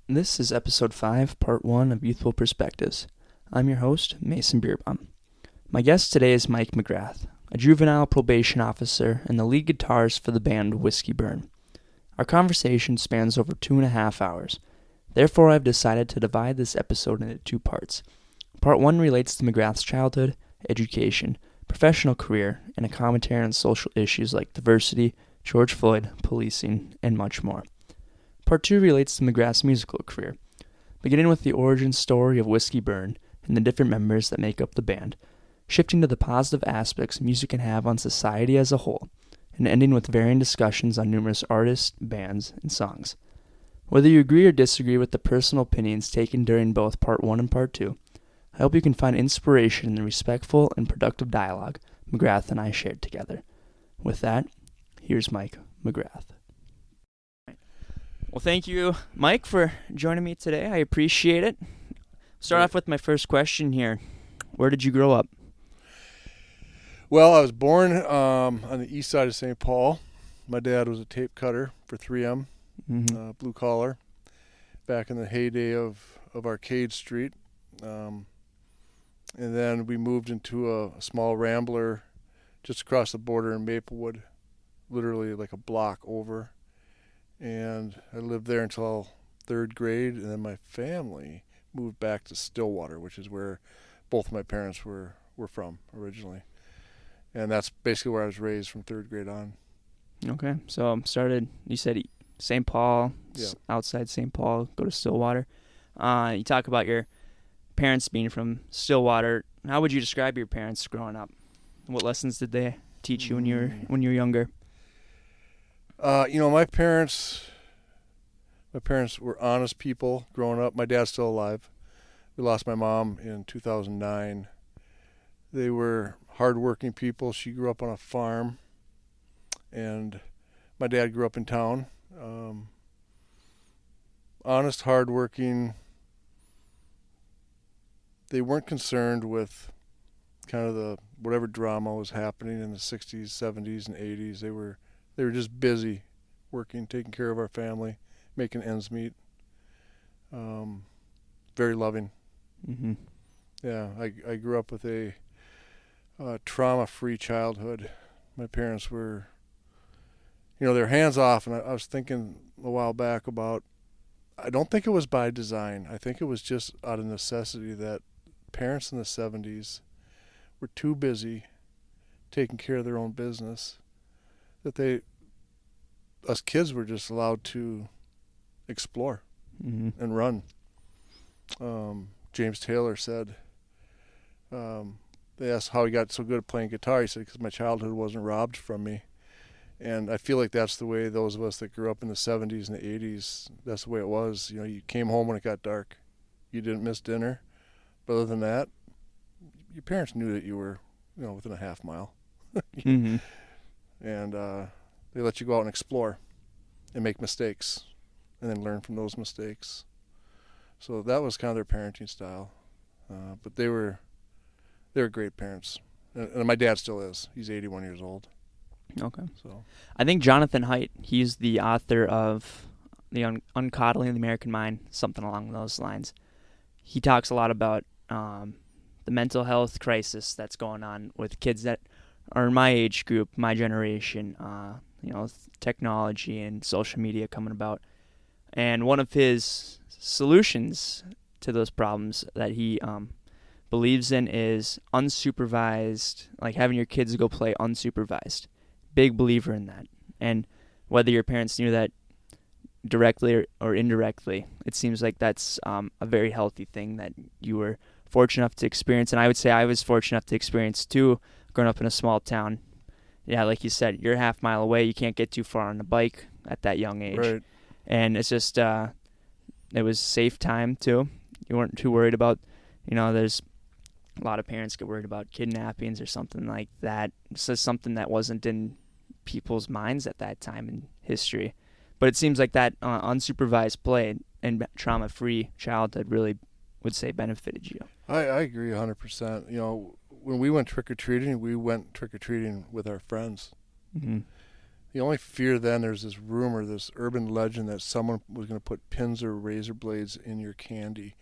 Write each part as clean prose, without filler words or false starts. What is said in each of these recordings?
This is episode 5, part 1 of Youthful Perspectives. I'm your host, Mason Beerbaum. My guest today is Mike McGrath, a juvenile probation officer and the lead guitarist for the band Whiskey Burn. Our conversation spans over 2.5 hours. Therefore, I've decided to divide this episode into 2 parts. Part 1 relates to McGrath's childhood, education, professional career, and a commentary on social issues like diversity, George Floyd, policing, and much more. Part 2 relates to McGrath's musical career, beginning with the origin story of Whiskey Burn and the different members that make up the band, shifting to the positive aspects music can have on society as a whole, and ending with varying discussions on numerous artists, bands, and songs. Whether you agree or disagree with the personal opinions taken during both Part 1 and Part 2, I hope you can find inspiration in the respectful and productive dialogue McGrath and I shared together. With that, here's Mike McGrath. Well, thank you, Mike, for joining me today. I appreciate it. Start off with my first question here. Where did you grow up? Well, I was born on the east side of St. Paul. My dad was a tape cutter for 3M, blue collar, back in the heyday of Arcade Street. And then we moved into a small rambler just across the border in Maplewood, literally like a block over. And I lived there until 3rd grade, and then my family moved back to Stillwater, which is where both my parents were from originally. And that's basically where I was raised from 3rd grade on. Okay, so you said St. Paul, Yeah. Outside St. Paul, go to Stillwater. You talk about your parents being from Stillwater. How would you describe your parents growing up? What lessons did they teach you when you were younger? My parents were honest people growing up. My dad's still alive. We lost my mom in 2009. They were hardworking people. She grew up on a farm, and my dad grew up in town. Honest, hardworking. They weren't concerned with kind of the whatever drama was happening in the 60s, 70s, and 80s. They were just busy working, taking care of our family, making ends meet. Very loving. Mm-hmm. Yeah, I grew up with a trauma-free childhood. My parents were, they're hands-off, and I was thinking a while back about, I don't think it was by design. I think it was just out of necessity that parents in the 70s were too busy taking care of their own business that us kids were just allowed to explore and run. James Taylor said, they asked how he got so good at playing guitar. He said, because my childhood wasn't robbed from me. And I feel like that's the way those of us that grew up in the 70s and the 80s, that's the way it was. You came home when it got dark. You didn't miss dinner. But other than that, your parents knew that you were, within a half mile. Mm-hmm. And they let you go out and explore and make mistakes and then learn from those mistakes. So that was kind of their parenting style. But they were great parents. And my dad still is. He's 81 years old. Okay. So I think Jonathan Haidt, he's the author of The Uncoddling of the American Mind, something along those lines. He talks a lot about the mental health crisis that's going on with kids that are in my age group, my generation, technology and social media coming about. And one of his solutions to those problems that he believes in is unsupervised, like having your kids go play unsupervised. Big believer in that. And whether your parents knew that directly or indirectly, it seems like that's a very healthy thing that you were fortunate enough to experience. And I would say I was fortunate enough to experience too, growing up in a small town. Yeah, like you said, you're a half mile away. You can't get too far on a bike at that young age. right. And it's just, it was safe time too. You weren't too worried about, there's a lot of parents get worried about kidnappings or something like that. It's just something that wasn't in people's minds at that time in history. But it seems like that unsupervised play and trauma-free childhood really would say benefited you. I agree 100%. When we went trick-or-treating, we went trick-or-treating with our friends. Mm-hmm. The only fear then, there's this rumor, this urban legend that someone was going to put pins or razor blades in your candy,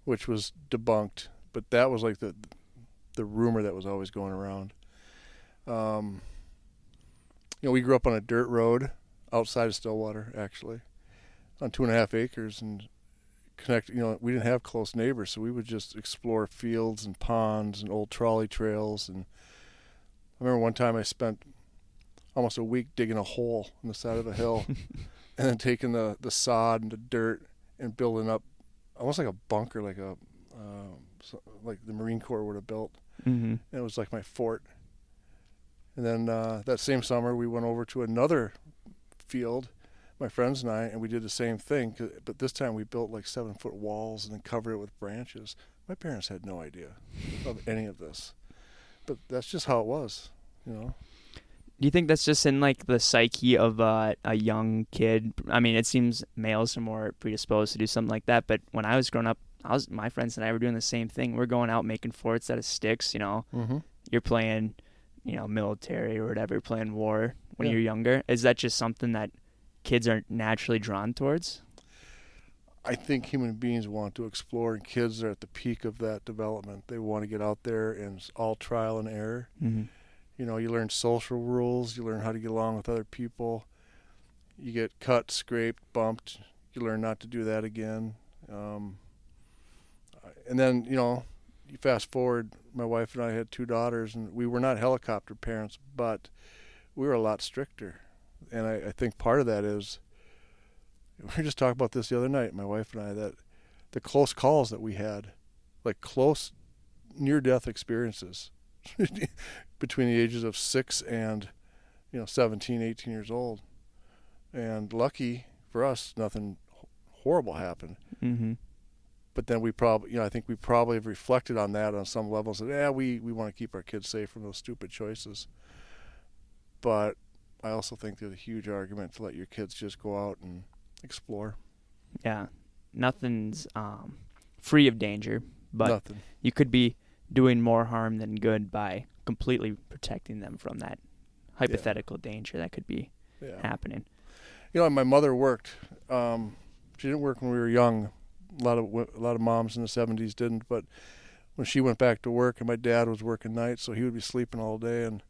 which was debunked. But that was like the rumor that was always going around. We grew up on a dirt road outside of Stillwater, actually, on 2.5 acres, and we didn't have close neighbors, so we would just explore fields and ponds and old trolley trails. And I remember one time I spent almost a week digging a hole in the side of a hill and then taking the sod and the dirt and building up almost like a bunker, like the Marine Corps would have built. Mm-hmm. And it was like my fort. And then that same summer we went over to another field, my friends and I, and we did the same thing, but this time we built like 7-foot walls and then covered it with branches. My parents had no idea of any of this, but that's just how it was, Do you think that's just in like the psyche of a young kid? I mean, it seems males are more predisposed to do something like that, but when I was growing up, my friends and I were doing the same thing. We're going out making forts out of sticks, Mm-hmm. You're playing, military or whatever, you're playing war when Yeah. you're younger. Is that just something that kids are naturally drawn towards? I think human beings want to explore, and kids are at the peak of that development. They want to get out there, and it's all trial and error. Mm-hmm. You learn social rules, you learn how to get along with other people. You get cut, scraped, bumped. You learn not to do that again. And then, you fast forward, my wife and I had 2 daughters, and we were not helicopter parents, but we were a lot stricter. And I think part of that is, we were just talking about this the other night, my wife and I, that the close calls that we had, like close near-death experiences between the ages of 6 and 17, 18 years old. And lucky for us, nothing horrible happened. Mm-hmm. But then I think we probably have reflected on that on some level and said, we want to keep our kids safe from those stupid choices. But I also think there's a huge argument to let your kids just go out and explore. Yeah. Nothing's free of danger, but Nothing. You could be doing more harm than good by completely protecting them from that hypothetical danger that could be happening. My mother worked. She didn't work when we were young. A lot of moms in the 70s didn't, but when she went back to work, and my dad was working nights, so he would be sleeping all day, and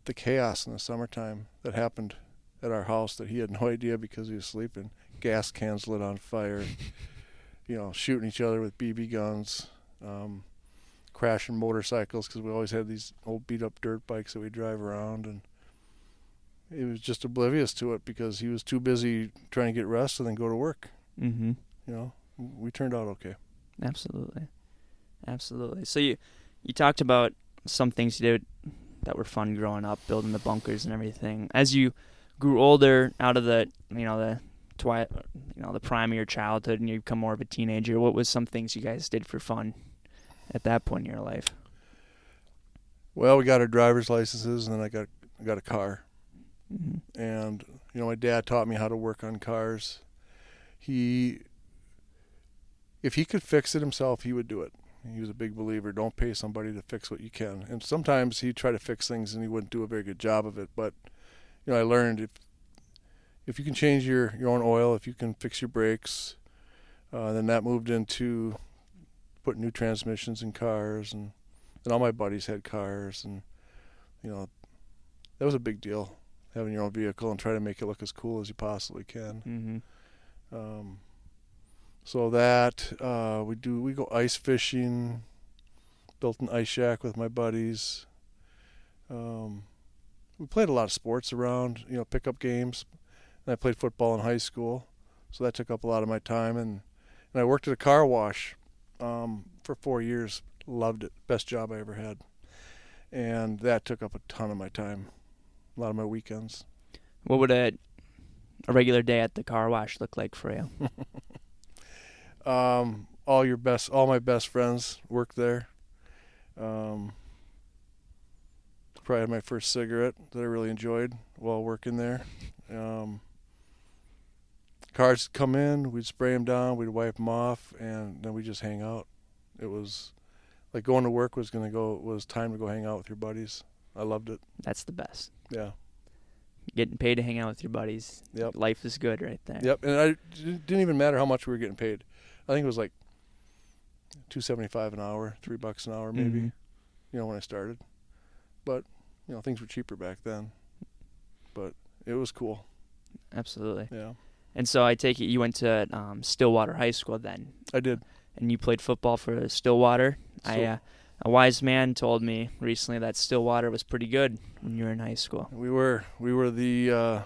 the chaos in the summertime that happened at our house that he had no idea because he was sleeping. Gas cans lit on fire, shooting each other with BB guns, crashing motorcycles because we always had these old beat-up dirt bikes that we drive around, and he was just oblivious to it because he was too busy trying to get rest and then go to work. Mm-hmm. We turned out okay. Absolutely. So you talked about some things you did that were fun growing up, building the bunkers and everything. As you grew older, out of the the prime of your childhood, and you become more of a teenager, what was some things you guys did for fun at that point in your life? Well, we got our driver's licenses, and then I got a car. Mm-hmm. And my dad taught me how to work on cars. If he could fix it himself, he would do it. He was a big believer, don't pay somebody to fix what you can. And sometimes he'd try to fix things and he wouldn't do a very good job of it. But I learned if you can change your own oil, if you can fix your brakes, then that moved into putting new transmissions in cars, and all my buddies had cars, and that was a big deal, having your own vehicle and try to make it look as cool as you possibly can. Mm-hmm. So that we go ice fishing, built an ice shack with my buddies. We played a lot of sports around, pickup games. And I played football in high school, so that took up a lot of my time. And I worked at a car wash for 4 years. Loved it. Best job I ever had. And that took up a ton of my time, a lot of my weekends. What would a regular day at the car wash look like for you? All my best friends worked there. Probably had my first cigarette that I really enjoyed while working there. Cars would come in, we'd spray them down, we'd wipe them off, and then we'd just hang out. It was like going to work was time to go hang out with your buddies. I loved it. That's the best. Yeah. Getting paid to hang out with your buddies. Yep. Life is good right there. Yep. And it didn't even matter how much we were getting paid. I think it was like $2.75 an hour, $3 an hour maybe. Mm-hmm. When I started. But things were cheaper back then. But it was cool. Absolutely. Yeah. And so I take it you went to Stillwater High School then. I did. And you played football for Stillwater. A wise man told me recently that Stillwater was pretty good when you were in high school. We were the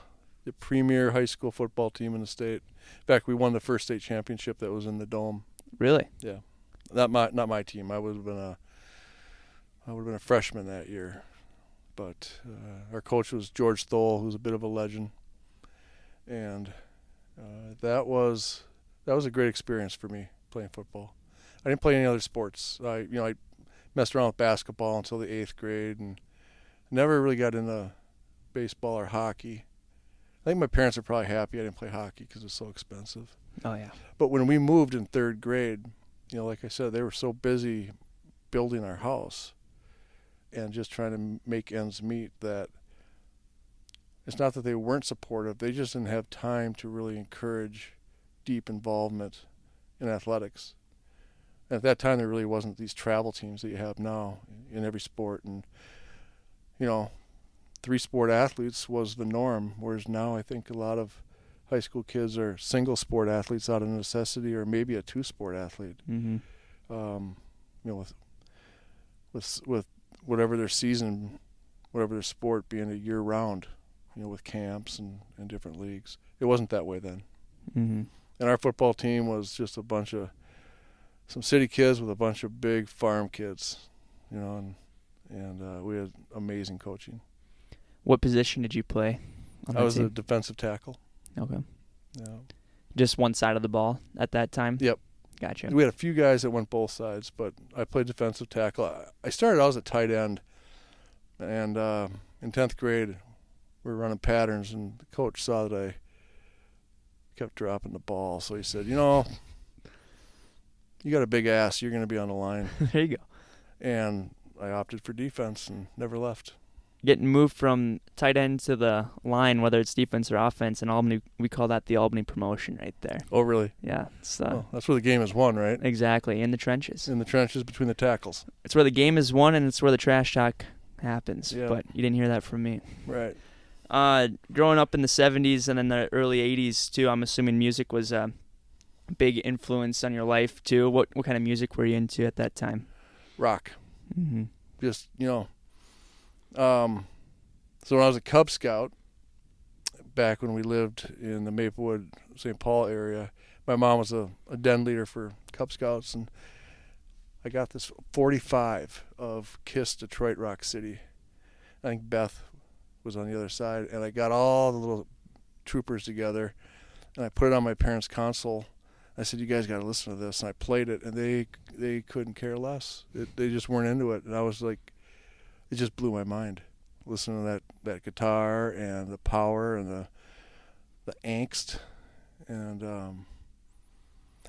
premier high school football team in the state. In fact, we won the first state championship that was in the dome. Really? Yeah. Not my team. I would have been a freshman that year. But our coach was George Thole, who's a bit of a legend. And that was a great experience for me playing football. I didn't play any other sports. I messed around with basketball until the 8th grade and never really got into baseball or hockey. I think my parents are probably happy I didn't play hockey because it was so expensive. Oh, yeah. But when we moved in 3rd grade, like I said, they were so busy building our house and just trying to make ends meet that it's not that they weren't supportive. They just didn't have time to really encourage deep involvement in athletics. At that time, there really wasn't these travel teams that you have now in every sport. And, 3-sport athletes was the norm, whereas now I think a lot of high school kids are single-sport athletes out of necessity or maybe a 2-sport athlete. Mm-hmm. With whatever their season, whatever their sport being a year-round, with camps and different leagues. It wasn't that way then. Mm-hmm. And our football team was just a bunch of some city kids with a bunch of big farm kids, and we had amazing coaching. What position did you play on that I was team? a defensive tackle. Okay. Yeah. Just one side of the ball at that time? Yep. Gotcha. We had a few guys that went both sides, but I played defensive tackle. I started out as a tight end, and in 10th grade, we were running patterns, and the coach saw that I kept dropping the ball, so he said, you got a big ass. You're going to be on the line. There you go. And I opted for defense and never left. Getting moved from tight end to the line, whether it's defense or offense, in Albany, we call that the Albany promotion right there. Oh, really? Yeah. That's where the game is won, right? Exactly, in the trenches. In the trenches between the tackles. It's where the game is won, and it's where the trash talk happens. Yeah. But you didn't hear that from me. Right. Growing up in the 70s and in the early 80s, too, I'm assuming music was a big influence on your life, too. What kind of music were you into at that time? Rock. Mm-hmm. Just, so when I was a Cub Scout, back when we lived in the Maplewood, St. Paul area, my mom was a den leader for Cub Scouts, and I got this 45 of KISS Detroit Rock City. I think Beth was on the other side, and I got all the little troopers together, and I put it on my parents' console. I said, you guys got to listen to this, and I played it, and they couldn't care less. They just weren't into it, and I was like, it just blew my mind, listening to that guitar and the power and the angst, and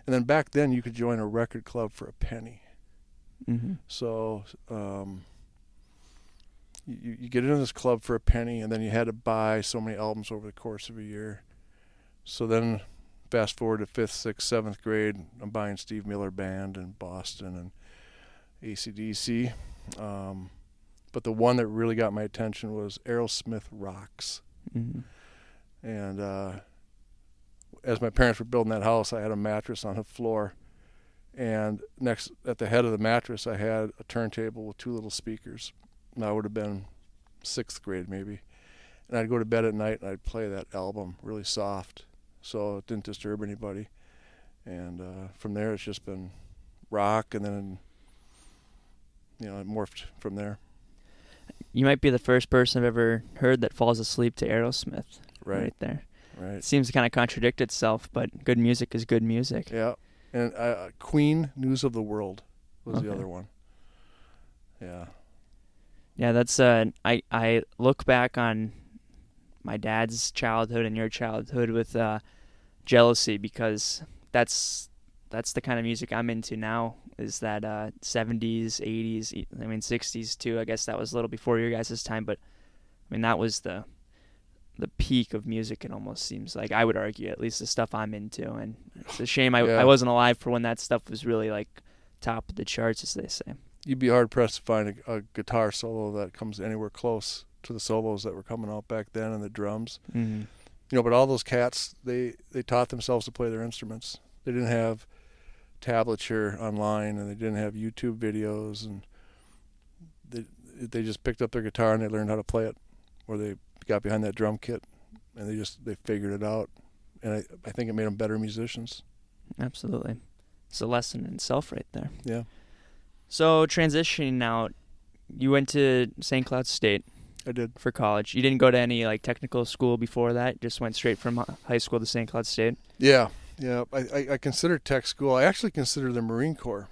then back then you could join a record club for a penny. Mm-hmm. So you get into this club for a penny, and then you had to buy so many albums over the course of a year. So then fast forward to 5th, 6th, 7th grade, I'm buying Steve Miller Band and Boston and AC/DC. But the one that really got my attention was Aerosmith Rocks. Mm-hmm. And as my parents were building that house, I had a mattress on the floor. And next, at the head of the mattress, I had a turntable with 2 little speakers. And I would have been 6th grade maybe. And I'd go to bed at night and I'd play that album really soft so it didn't disturb anybody. And from there, it's just been rock, and then, it morphed from there. You might be the first person I've ever heard that falls asleep to Aerosmith. Right there. Right. It seems to kind of contradict itself, but good music is good music. Yeah. And Queen, News of the World was the other one. Yeah. Yeah, that's I look back on my dad's childhood and your childhood with jealousy, because that's the kind of music I'm into now, is that 70s, 80s, 60s too. I guess that was a little before your guys' time, but that was the the peak of music. It almost seems like, I would argue, at least the stuff I'm into, and it's a shame Yeah. I wasn't alive for when that stuff was really like top of the charts, as they say. You'd be hard pressed to find a guitar solo that comes anywhere close to the solos that were coming out back then, and the drums. Mm-hmm. But all those cats, they taught themselves to play their instruments. They didn't have tablature online, and they didn't have YouTube videos, and they just picked up their guitar and they learned how to play it, or they got behind that drum kit and they figured it out, and I think it made them better musicians. Absolutely. It's a lesson in itself right there. Yeah. So transitioning now, you went to St. Cloud State. I did. For college. You didn't go to any like technical school before that? Just went straight from high school to St. Cloud State? Yeah. I consider tech school. I actually consider the Marine Corps.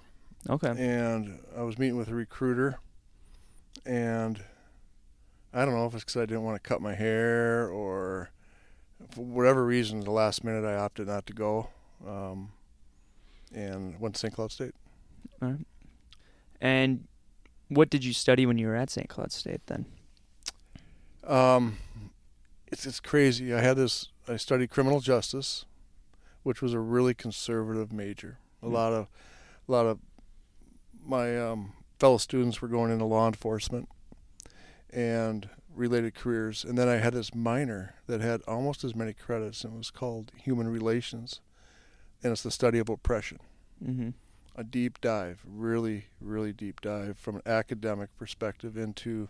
Okay. And I was meeting with a recruiter, and I don't know if it's because I didn't want to cut my hair, or for whatever reason, the last minute I opted not to go, and went to St. Cloud State. All right. And what did you study when you were at St. Cloud State then? It's crazy. I studied criminal justice, which was a really conservative major. A lot of my fellow students were going into law enforcement and related careers. And then I had this minor that had almost as many credits, and it was called Human Relations, and it's the study of oppression. Mm-hmm. A deep dive, really, really deep dive from an academic perspective into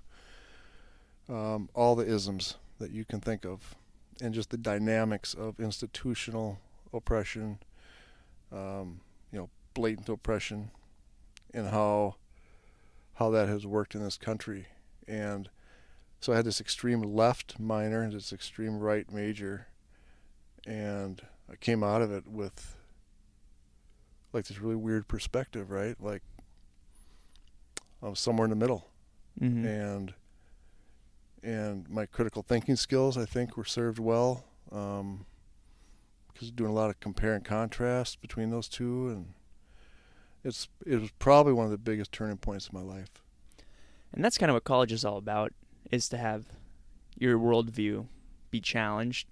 all the isms that you can think of, and just the dynamics of institutional oppression, blatant oppression, and how that has worked in this country. And so I had this extreme left minor and this extreme right major, and I came out of it with like this really weird perspective, right? Like I was somewhere in the middle. Mm-hmm. And my critical thinking skills, I think, were served well, because doing a lot of compare and contrast between those two, and it was probably one of the biggest turning points of my life. And that's kind of what college is all about, is to have your worldview be challenged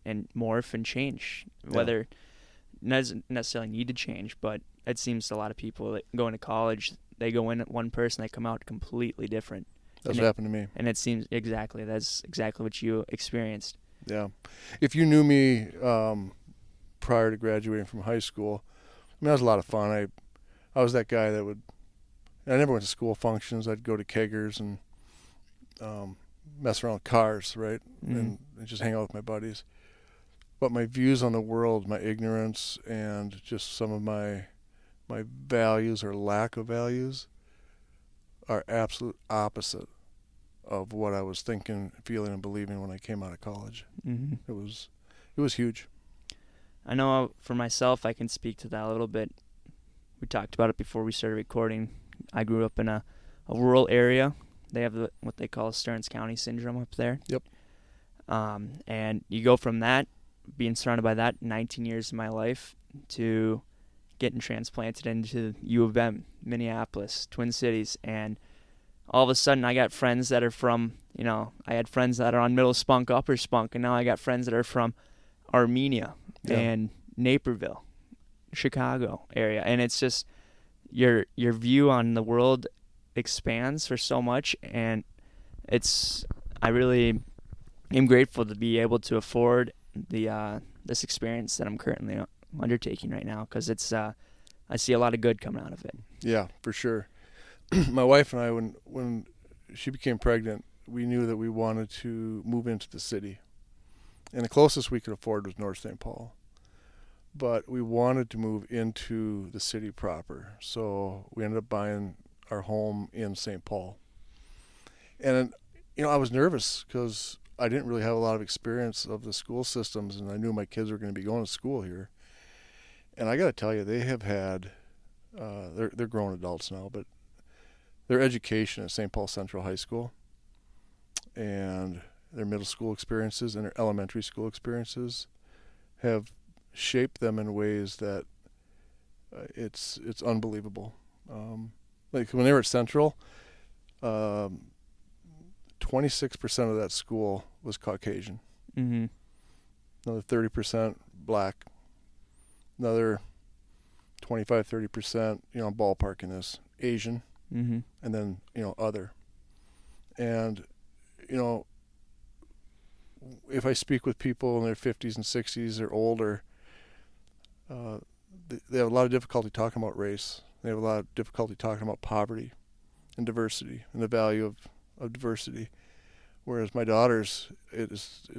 and morph and change, whether it doesn't necessarily need to change, but it seems to a lot of people that going to college, they go in at one person, they come out completely different. That's what happened to me. And it seems that's exactly what you experienced. Yeah. If you knew me prior to graduating from high school, I mean, that was a lot of fun. I was that guy that I never went to school functions. I'd go to keggers and mess around with cars, right? Mm-hmm. And just hang out with my buddies. But my views on the world, my ignorance, and just some of my values or lack of values are absolute opposite of what I was thinking, feeling, and believing when I came out of college. Mm-hmm. It was huge. I know for myself, I can speak to that a little bit. We talked about it before we started recording. I grew up in a rural area. They have what they call Stearns County syndrome up there. Yep. And you go from that, being surrounded by that 19 years of my life, to getting transplanted into U of M, Minneapolis, Twin Cities, and all of a sudden I got friends that are from, I had friends that are on Middle Spunk, Upper Spunk, and now I got friends that are from Armenia and Naperville, Chicago area, and it's just your view on the world expands for so much, and I really am grateful to be able to afford this experience that I'm currently undertaking right now, because it's I see a lot of good coming out of it. Yeah, for sure. My wife and I, when she became pregnant, we knew that we wanted to move into the city, and the closest we could afford was North St. Paul, but we wanted to move into the city proper, so we ended up buying our home in St. Paul. And I was nervous because I didn't really have a lot of experience of the school systems, and I knew my kids were going to be going to school here. And I got to tell you, they have had, they're grown adults now, but their education at St. Paul Central High School and their middle school experiences and their elementary school experiences have shaped them in ways that it's unbelievable. Like when they were at Central, 26% of that school was Caucasian. Mm-hmm. Another 30% black. Another 25, 30%, ballpark in this, Asian. Mm-hmm. And then, other. And, you know, if I speak with people in their 50s and 60s or older, they have a lot of difficulty talking about race. They have a lot of difficulty talking about poverty and diversity and the value of diversity. Whereas my daughters, it's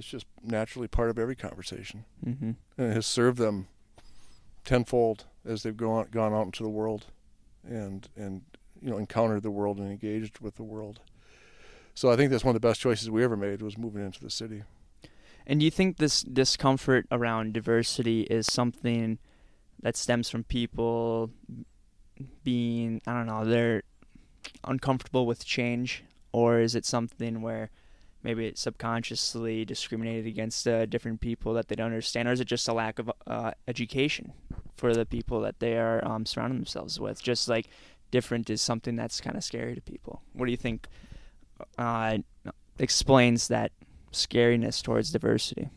just naturally part of every conversation. Mm-hmm. And it has served them tenfold as they've gone out into the world and encountered the world and engaged with the world. So I think that's one of the best choices we ever made, was moving into the city. And do you think this discomfort around diversity is something that stems from people being, I don't know, they're uncomfortable with change? Or is it something where maybe it's subconsciously discriminated against different people that they don't understand? Or is it just a lack of education for the people that they are surrounding themselves with? Just like different is something that's kind of scary to people. What do you think explains that scariness towards diversity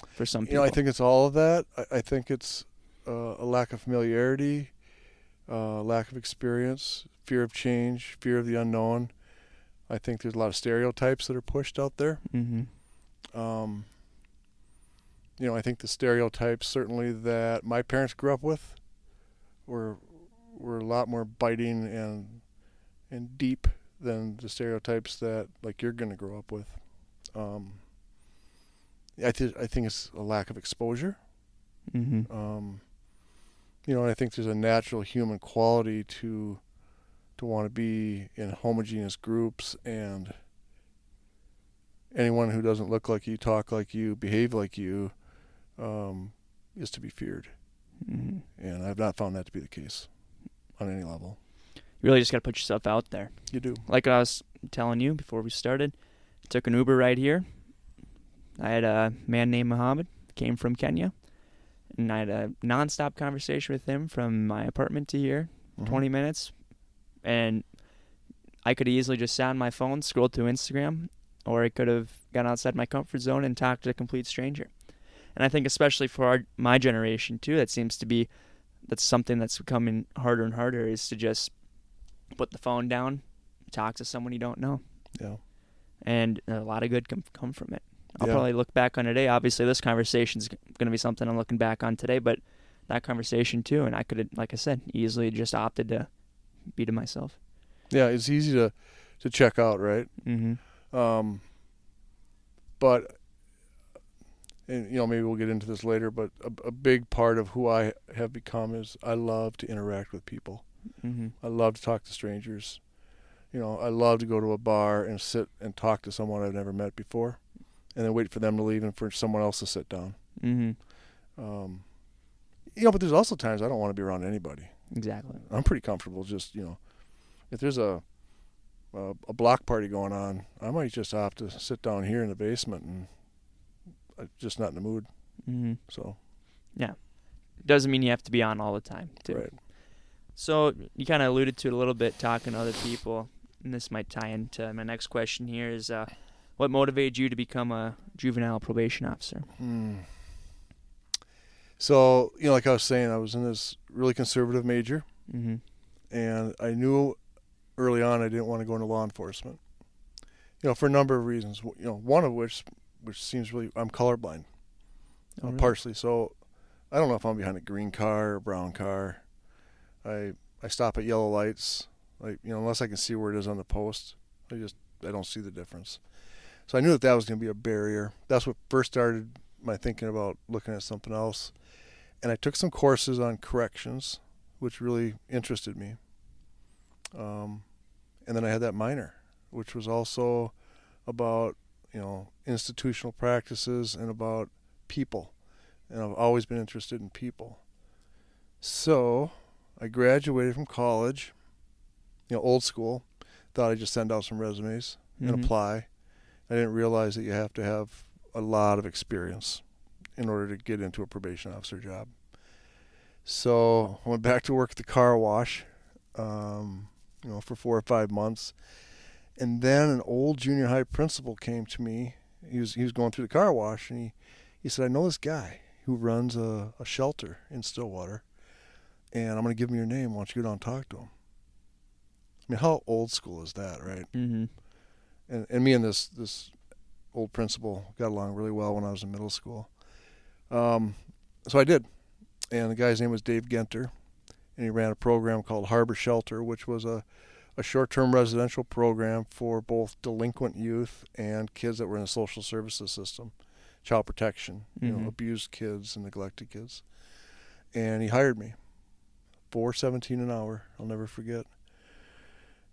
for some people? I think it's all of that. I think it's a lack of familiarity, lack of experience, fear of change, fear of the unknown. I think there's a lot of stereotypes that are pushed out there. Mm-hmm. I think the stereotypes certainly that my parents grew up with were a lot more biting and deep than the stereotypes that like you're going to grow up with. I think it's a lack of exposure. Mm-hmm. And I think there's a natural human quality to want to be in homogeneous groups, and anyone who doesn't look like you, talk like you, behave like you, is to be feared. Mm-hmm. And I've not found that to be the case on any level. You really just got to put yourself out there. You do. Like I was telling you before we started, I took an Uber right here. I had a man named Muhammad, came from Kenya, and I had a nonstop conversation with him from my apartment to here, 20 minutes. And I could easily just sat on my phone, scrolled through Instagram, or I could have gone outside my comfort zone and talked to a complete stranger. And I think especially for my generation too, that's something that's becoming harder and harder, is to just put the phone down, talk to someone you don't know. Yeah. And a lot of good come from it. I'll probably look back on today. Obviously, this conversation is going to be something I'm looking back on today, but that conversation too. And I could have, like I said, easily just opted to be to myself. Yeah, it's easy to check out, right? Mm-hmm. But, and maybe we'll get into this later, but a big part of who I have become is I love to interact with people. Mm-hmm. I love to talk to strangers. I love to go to a bar and sit and talk to someone I've never met before, and then wait for them to leave and for someone else to sit down. Mm-hmm. But there's also times I don't want to be around anybody. Exactly. I'm pretty comfortable just, if there's a block party going on, I might just have to sit down here in the basement, and I'm just not in the mood. Mm-hmm. So. Yeah. Doesn't mean you have to be on all the time, too. Right. So you kind of alluded to it a little bit, talking to other people, and this might tie into my next question here is, what motivated you to become a juvenile probation officer? So, like I was saying, I was in this really conservative major, mm-hmm. and I knew early on I didn't want to go into law enforcement, for a number of reasons. One of which seems really, I'm colorblind, Really? Partially. So I don't know if I'm behind a green car or brown car. I stop at yellow lights, unless I can see where it is on the post. I don't see the difference. So I knew that was going to be a barrier. That's what first started my thinking about looking at something else. And I took some courses on corrections, which really interested me. And then I had that minor, which was also about, institutional practices and about people. And I've always been interested in people. So I graduated from college, old school. Thought I'd just send out some resumes and mm-hmm. apply. I didn't realize that you have to have a lot of experience in order to get into a probation officer job. So I went back to work at the car wash, for 4 or 5 months. And then an old junior high principal came to me He was going through the car wash, and he said, I know this guy who runs a shelter in Stillwater, and I'm going to give him your name. Why don't you go down and talk to him? I mean, how old school is that, right? Mm-hmm. And me and this old principal got along really well when I was in middle school. So I did. And the guy's name was Dave Genter, and he ran a program called Harbor Shelter, which was a short-term residential program for both delinquent youth and kids that were in the social services system, child protection, abused kids and neglected kids. And he hired me, $4.17 an hour. I'll never forget.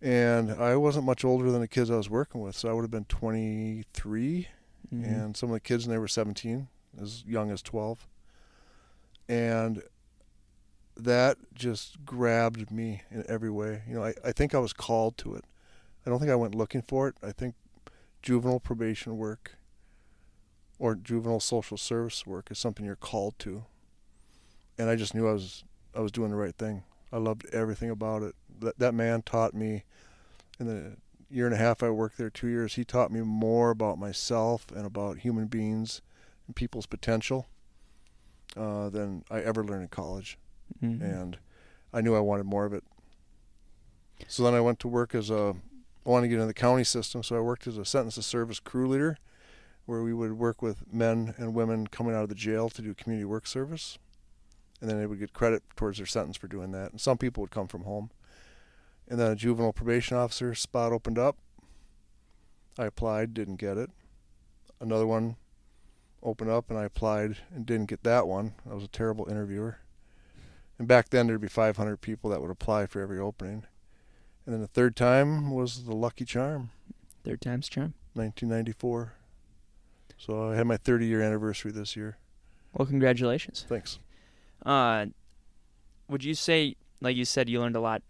And I wasn't much older than the kids I was working with, so I would have been 23, and some of the kids in there were 17, as young as 12. And that just grabbed me in every way. I think I was called to it. I don't think I went looking for it. I think juvenile probation work or juvenile social service work is something you're called to. And I just knew I was doing the right thing. I loved everything about it. That man taught me, in the year and a half I worked there, 2 years, he taught me more about myself and about human beings and people's potential than I ever learned in college. And I knew I wanted more of it. So then I went to work I wanted to get into the county system, so I worked as a sentence of service crew leader, where we would work with men and women coming out of the jail to do community work service. And then they would get credit towards their sentence for doing that. And some people would come from home. And then a juvenile probation officer spot opened up. I applied, didn't get it. Another one opened up, and I applied and didn't get that one. I was a terrible interviewer. And back then there'd be 500 people that would apply for every opening. And then the third time was the lucky charm. Third time's charm. 1994. So I had my 30-year anniversary this year. Well, congratulations. Thanks. Would you say, like you said, you learned a lot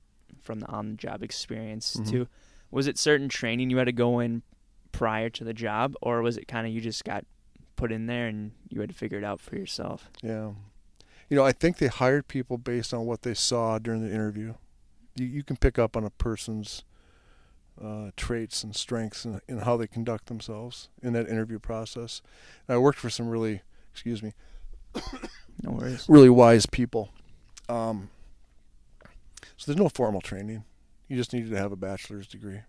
from the on-the-job experience too? Was it certain training you had to go in prior to the job, or was it kind of you just got put in there and you had to figure it out for yourself? Yeah. I think they hired people based on what they saw during the interview. You can pick up on a person's traits and strengths and how they conduct themselves in that interview process. And I worked for some really, No worries. really wise people. So there's no formal training. You just needed to have a bachelor's degree.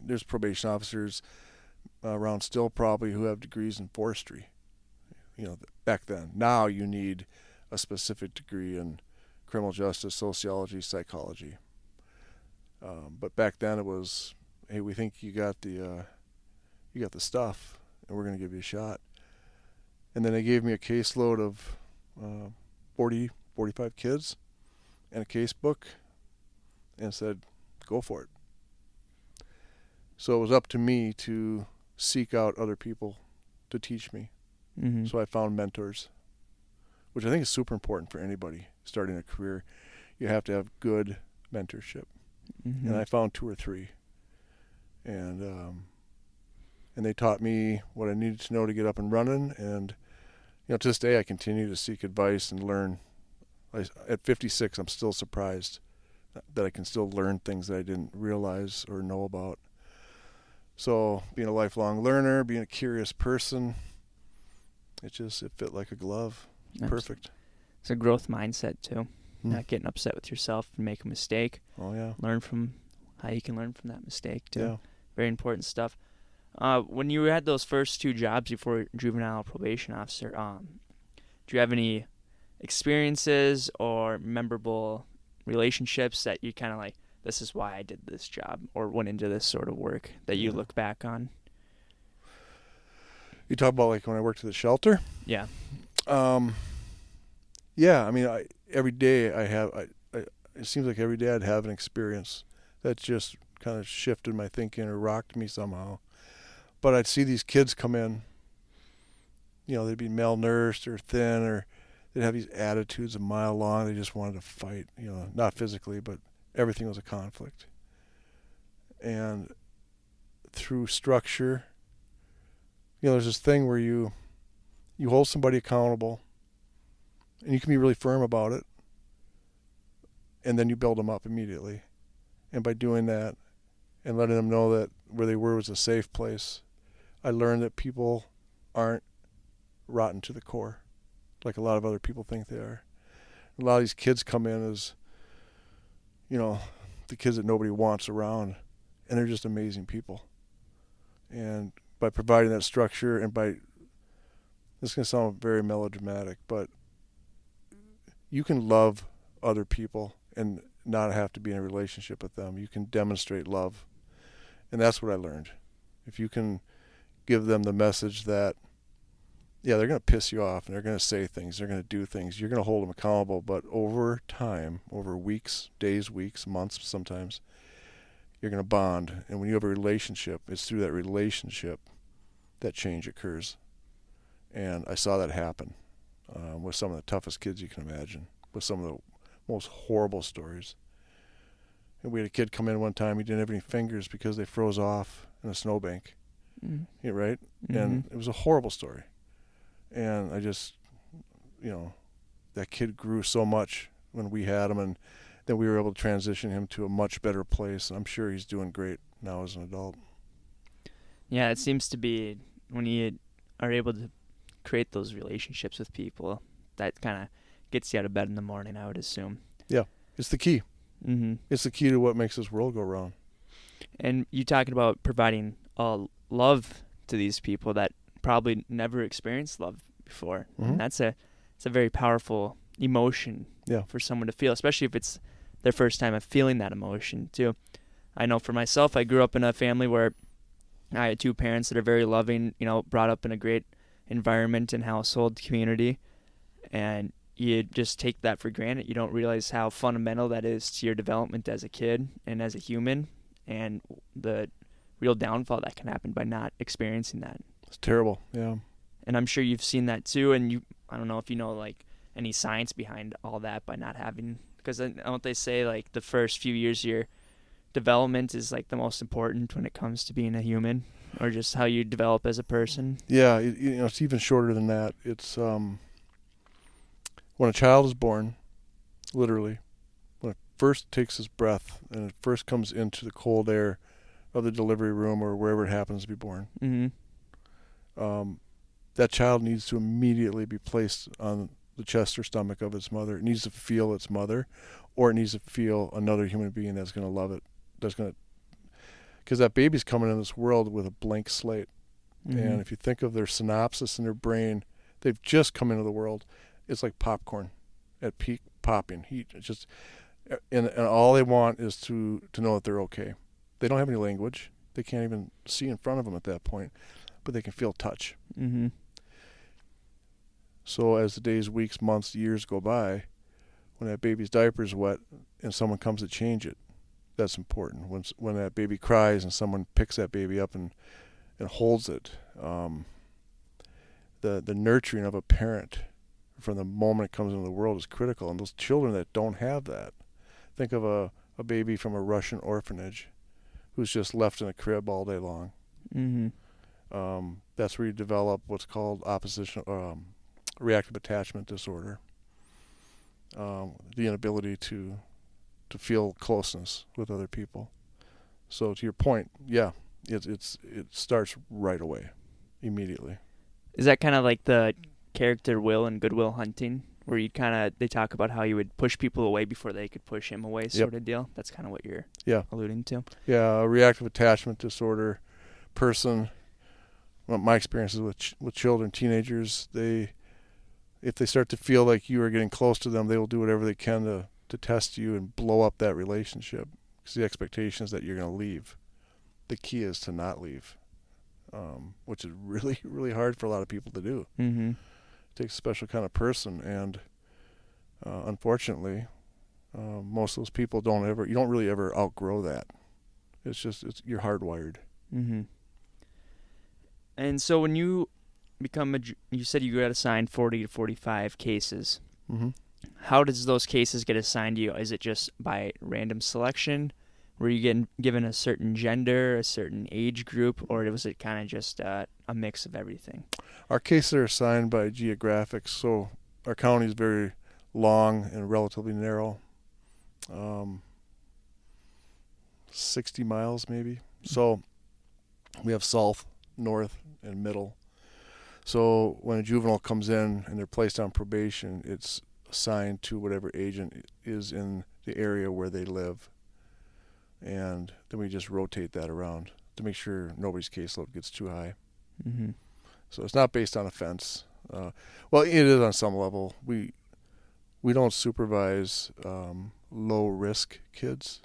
There's probation officers around still probably who have degrees in forestry. Back then. Now you need a specific degree in criminal justice, sociology, psychology. But back then it was, hey, we think you got the stuff, and we're going to give you a shot. And then they gave me a caseload of 45 kids and a case book and said, go for it. So it was up to me to seek out other people to teach me. So I found mentors, which I think is super important for anybody starting a career. You have to have good mentorship. And I found 2 or 3. And they taught me what I needed to know to get up and running. And, to this day, I continue to seek advice and learn. At 56, I'm still surprised that I can still learn things that I didn't realize or know about. So being a lifelong learner, being a curious person, it fit like a glove. Perfect. It's a growth mindset too. Not getting upset with yourself and make a mistake. Oh yeah. Learn from how you can learn from that mistake too. Yeah. Very important stuff. When you had those first 2 jobs before juvenile probation officer, do you have any experiences or memorable relationships that you kind of like, this is why I did this job or went into this sort of work that you look back on? You talk about like when I worked at the shelter? Yeah. Yeah, every day it seems like every day I'd have an experience that just kind of shifted my thinking or rocked me somehow. But I'd see these kids come in, they'd be malnourished or thin, or they'd have these attitudes a mile long. They just wanted to fight, not physically, but everything was a conflict. And through structure, there's this thing where you hold somebody accountable, and you can be really firm about it, and then you build them up immediately. And by doing that and letting them know that where they were was a safe place, I learned that people aren't rotten to the core like a lot of other people think they are. A lot of these kids come in as, the kids that nobody wants around, and they're just amazing people. And by providing that structure, and this is going to sound very melodramatic, but you can love other people and not have to be in a relationship with them. You can demonstrate love. And that's what I learned. If you can give them the message that, yeah, they're going to piss you off and they're going to say things, they're going to do things, you're going to hold them accountable, but over time, over weeks, days, weeks, months sometimes, you're going to bond. And when you have a relationship, it's through that relationship that change occurs. And I saw that happen with some of the toughest kids you can imagine, with some of the most horrible stories. And we had a kid come in one time, he didn't have any fingers because they froze off in a snowbank. Mm-hmm. Yeah, right? Mm-hmm. And it was a horrible story. And I just, that kid grew so much when we had him, and then we were able to transition him to a much better place. I'm sure he's doing great now as an adult. Yeah, it seems to be when you are able to create those relationships with people, that kind of gets you out of bed in the morning, I would assume. Yeah, it's the key. Mm-hmm. It's the key to what makes this world go round. And you talking about providing love to these people that probably never experienced love before. Mm-hmm. And it's a very powerful emotion for someone to feel, especially if it's their first time of feeling that emotion too. I know for myself, I grew up in a family where I had two parents that are very loving, brought up in a great environment and household community, and you just take that for granted. You don't realize how fundamental that is to your development as a kid and as a human, and the real downfall that can happen by not experiencing that. It's terrible, yeah. And I'm sure you've seen that too, and I don't know if you know like any science behind all that by not having, because don't they say like the first few years of your development is like the most important when it comes to being a human, or just how you develop as a person? Yeah, it's even shorter than that. It's when a child is born, literally, when it first takes his breath and it first comes into the cold air of the delivery room or wherever it happens to be born, that child needs to immediately be placed on the chest or stomach of its mother. It needs to feel its mother, or it needs to feel another human being that's going to love it. Because that baby's coming in this world with a blank slate. Mm-hmm. And if you think of their synapses in their brain, they've just come into the world. It's like popcorn at peak popping heat. It's just, and all they want is to know that they're okay. They don't have any language. They can't even see in front of them at that point, but they can feel touch. Mm-hmm. So as the days, weeks, months, years go by, when that baby's diaper's wet and someone comes to change it, that's important. When that baby cries and someone picks that baby up and holds it, the nurturing of a parent from the moment it comes into the world is critical. And those children that don't have that, think of a baby from a Russian orphanage who's just left in a crib all day long. Mm-hmm. That's where you develop what's called reactive attachment disorder. The inability to feel closeness with other people. So to your point, yeah, it starts right away, immediately. Is that kind of like the character Will in Good Will Hunting, where they talk about how you would push people away before they could push him away, sort of deal? That's kind of what you're alluding to. Yeah, a reactive attachment disorder person. Well, my experiences with children, teenagers, if they start to feel like you are getting close to them, they will do whatever they can to test you and blow up that relationship, because the expectation is that you're going to leave. The key is to not leave, which is really, really hard for a lot of people to do. Mm-hmm. It takes a special kind of person, and unfortunately, most of those people you don't really ever outgrow that. You're hardwired. Mm-hmm. And so when you you said you got assigned 40 to 45 cases. Mm-hmm. How does those cases get assigned to you? Is it just by random selection? Were you getting given a certain gender, a certain age group, or was it kind of just a mix of everything? Our cases are assigned by geographics, so our county is very long and relatively narrow, 60 miles maybe. So we have south north and middle. So when a juvenile comes in and they're placed on probation, it's assigned to whatever agent is in the area where they live. And then we just rotate that around to make sure nobody's caseload gets too high. Mm-hmm. So it's not based on offense. Well, it is on some level. We don't supervise low-risk kids,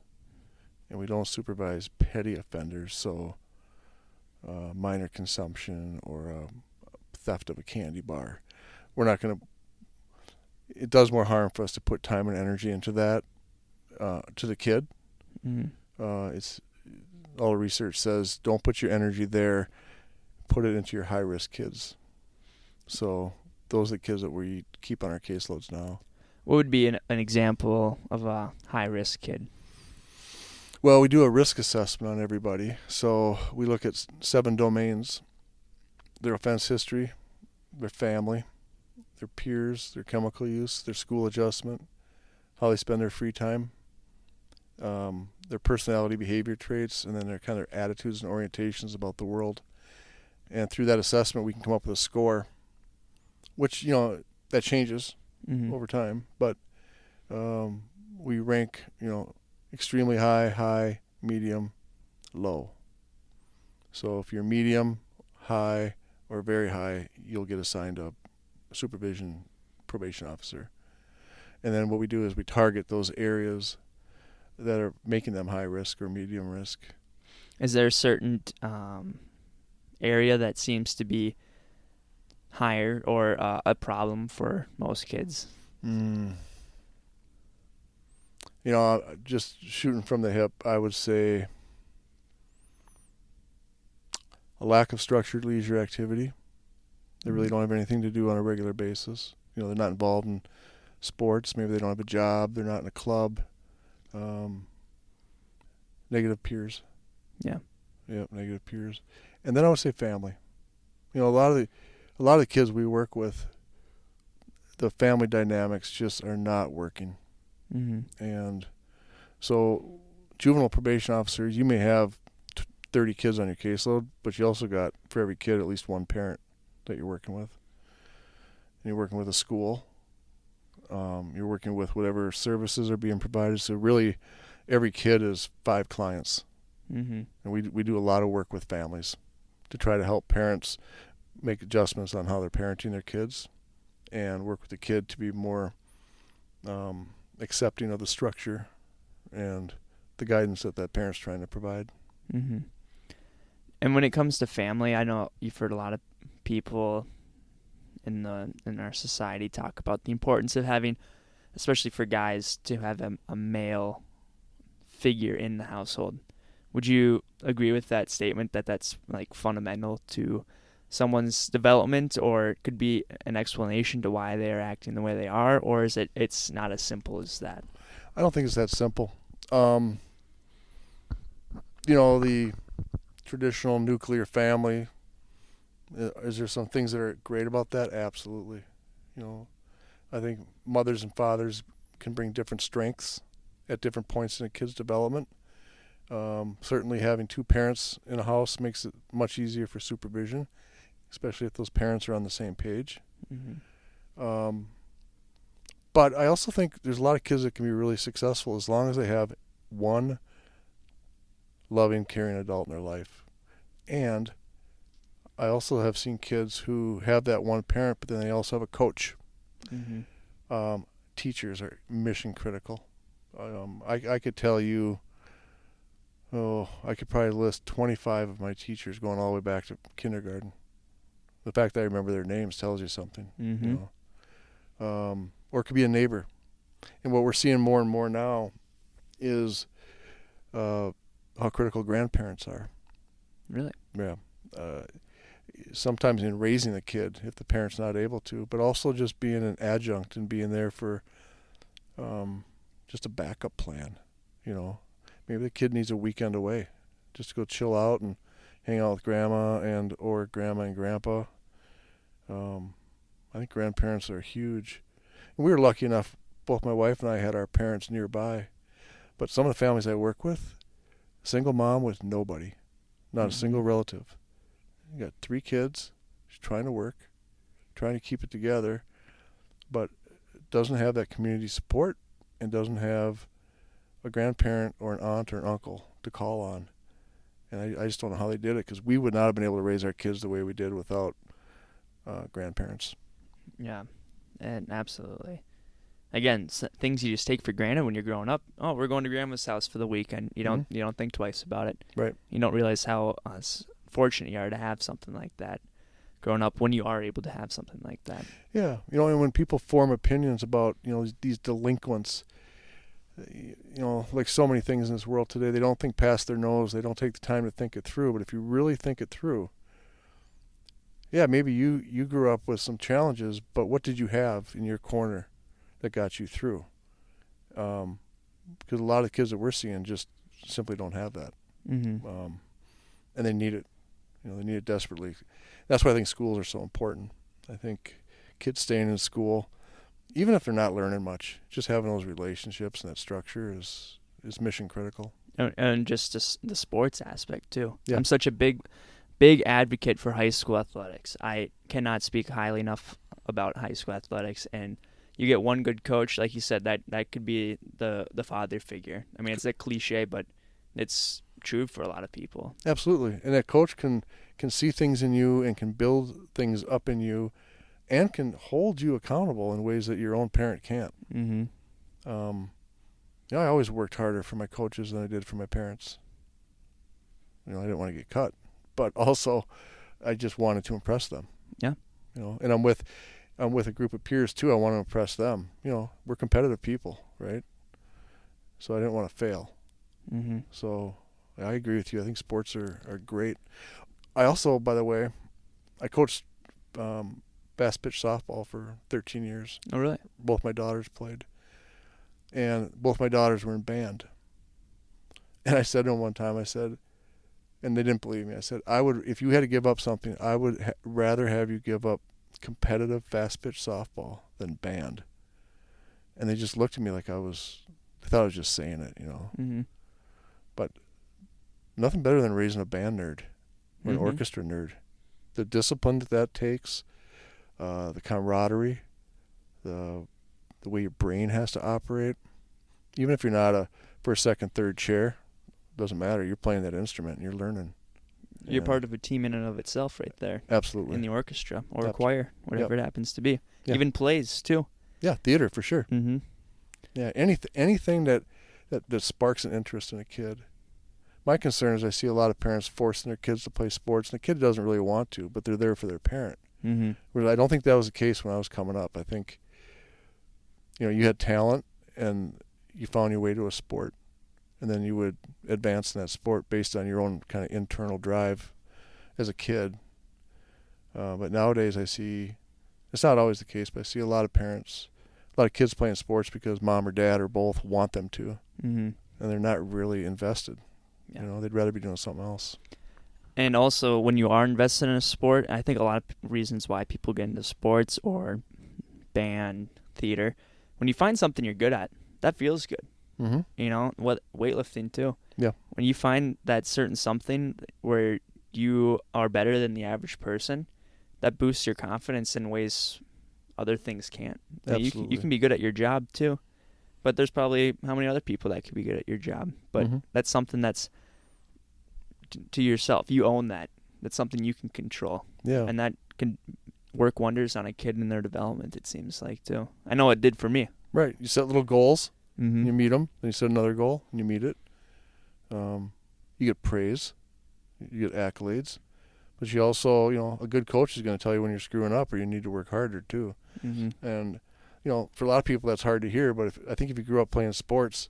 and we don't supervise petty offenders, so minor consumption or theft of a candy bar. We're not going to. It does more harm for us to put time and energy into that to the kid. Mm-hmm. It's all the research says don't put your energy there. Put it into your high-risk kids. So those are the kids that we keep on our caseloads now. What would be an example of a high-risk kid? Well, we do a risk assessment on everybody. So we look at 7 domains: their offense history, their family, their peers, their chemical use, their school adjustment, how they spend their free time, their personality behavior traits, and then their kind of attitudes and orientations about the world. And through that assessment, we can come up with a score, which, that changes Mm-hmm. over time. But we rank, extremely high, medium, low. So if you're medium, high, or very high, you'll get assigned a supervision probation officer. And then what we do is we target those areas that are making them high risk or medium risk. Is there a certain area that seems to be higher or a problem for most kids? Just shooting from the hip, I would say a lack of structured leisure activity. They really don't have anything to do on a regular basis. They're not involved in sports. Maybe they don't have a job. They're not in a club. Negative peers. Yeah. Yep, negative peers. And then I would say family. A lot of the kids we work with, the family dynamics just are not working. Mm-hmm. And so juvenile probation officers, you may have 30 kids on your caseload, but you also got, for every kid, at least one parent that you're working with. And you're working with a school. You're working with whatever services are being provided. So really, every kid is 5 clients. Mm-hmm. And we do a lot of work with families to try to help parents make adjustments on how they're parenting their kids and work with the kid to be more accepting of the structure and the guidance that parent's trying to provide. Mm-hmm. And when it comes to family, I know you've heard a lot of people in our society talk about the importance of having, especially for guys, to have a male figure in the household. Would you agree with that statement that that's like fundamental to someone's development, or it could be an explanation to why they are acting the way they are, or is it's not as simple as that? I don't think it's that simple. The traditional nuclear family, is there some things that are great about that? Absolutely. I think mothers and fathers can bring different strengths at different points in a kid's development. Certainly having 2 parents in a house makes it much easier for supervision, especially if those parents are on the same page. Mm-hmm. But I also think there's a lot of kids that can be really successful as long as they have one loving, caring adult in their life. And I also have seen kids who have that one parent, but then they also have a coach. Mm-hmm. Teachers are mission critical. I could tell you, I could probably list 25 of my teachers going all the way back to kindergarten. The fact that I remember their names tells you something. Mm-hmm. Or it could be a neighbor. And what we're seeing more and more now is how critical grandparents are. Really? Yeah. Sometimes in raising the kid, if the parent's not able to, but also just being an adjunct and being there for just a backup plan. Maybe the kid needs a weekend away just to go chill out and hang out with grandma or grandma and grandpa. I think grandparents are huge. And we were lucky enough, both my wife and I had our parents nearby. But some of the families I work with, single mom with nobody, not a single relative. You got 3 kids. She's trying to work, trying to keep it together, but doesn't have that community support and doesn't have a grandparent or an aunt or an uncle to call on. And I just don't know how they did it, because we would not have been able to raise our kids the way we did without grandparents. Yeah, and absolutely. Again, things you just take for granted when you're growing up. Oh, we're going to grandma's house for the weekend. You don't think twice about it. Right. You don't realize how fortunate you are to have something like that growing up, when you are able to have something like that. Yeah, and when people form opinions about these delinquents, like so many things in this world today, they don't think past their nose. They don't take the time to think it through. But if you really think it through, yeah, maybe you grew up with some challenges, but what did you have in your corner that got you through? Because a lot of the kids that we're seeing just simply don't have that. Mm-hmm. And they need it. They need it desperately. That's why I think schools are so important. I think kids staying in school, even if they're not learning much, just having those relationships and that structure is mission critical. And just the sports aspect too. Yeah. I'm such a big advocate for high school athletics. I cannot speak highly enough about high school athletics. And you get one good coach, like you said, that could be the father figure. I mean, it's a cliche, but it's true for a lot of people. Absolutely. And that coach can see things in you and can build things up in you and can hold you accountable in ways that your own parent can't. Mm-hmm. I always worked harder for my coaches than I did for my parents. I didn't want to get cut, but also I just wanted to impress them. Yeah. And I'm with a group of peers too. I want to impress them. We're competitive people, right? So I didn't want to fail. Mm-hmm. So I agree with you. I think sports are great. I also, by the way, I coached bass pitch softball for 13 years. Oh, really? Both my daughters played. And both my daughters were in band. And I said to them one time, and they didn't believe me, I said, if you had to give up something, I would rather have you give up competitive fast pitch softball than band. And they just looked at me like they thought I was just saying it, Mm-hmm. But nothing better than raising a band nerd or an Mm-hmm. orchestra nerd. The discipline that takes, the camaraderie, the way your brain has to operate. Even if you're not a first, second, third chair, doesn't matter. You're playing that instrument and you're learning. You're part of a team in and of itself right there. Absolutely. In the orchestra or a choir, whatever it happens to be. Yeah. Even plays too. Yeah, theater for sure. Mm-hmm. Yeah, anything that sparks an interest in a kid. My concern is I see a lot of parents forcing their kids to play sports, and the kid doesn't really want to, but they're there for their parent. Mm-hmm. Whereas I don't think that was the case when I was coming up. I think, you had talent and you found your way to a sport, and then you would advance in that sport based on your own kind of internal drive as a kid. But nowadays I see, it's not always the case, but I see a lot of parents, a lot of kids playing sports because mom or dad or both want them to, Mm-hmm. and they're not really invested. Yeah. They'd rather be doing something else. And also, when you are invested in a sport, I think a lot of reasons why people get into sports or band, theater, when you find something you're good at, that feels good. Mm-hmm. What weightlifting too. Yeah. When you find that certain something where you are better than the average person, that boosts your confidence in ways other things can't. Absolutely. You can be good at your job too, but there's probably how many other people that could be good at your job. But Mm-hmm. that's something that's to yourself. You own that. That's something you can control. Yeah. And that can work wonders on a kid in their development, it seems like, too. I know it did for me. Right. You set little goals, Mm-hmm. you meet them, then you set another goal, and you meet it. You get praise, you get accolades, but you also, a good coach is going to tell you when you're screwing up or you need to work harder too. Mm-hmm. And for a lot of people that's hard to hear, but I think if you grew up playing sports,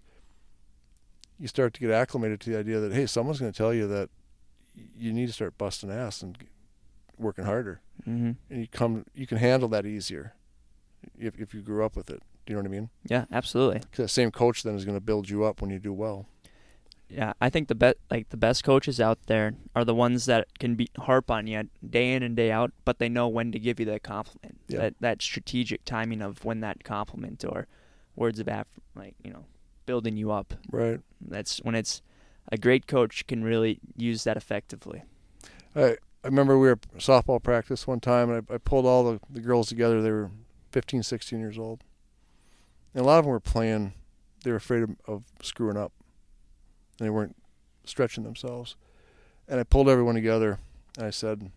you start to get acclimated to the idea that, hey, someone's going to tell you that you need to start busting ass and working harder. Mm-hmm. And you can handle that easier if you grew up with it. Do you know what I mean? Yeah, absolutely. Because that same coach then is going to build you up when you do well. Yeah, I think the best coaches out there are the ones that can harp on you day in and day out, but they know when to give you that compliment. Yeah. That strategic timing of when that compliment or words of building you up. Right. That's when it's a great coach can really use that effectively. I I remember we were at softball practice one time, and I pulled all the girls together. They were 15, 16 years old. And a lot of them were playing. They were afraid of screwing up. And they weren't stretching themselves. And I pulled everyone together, and I said,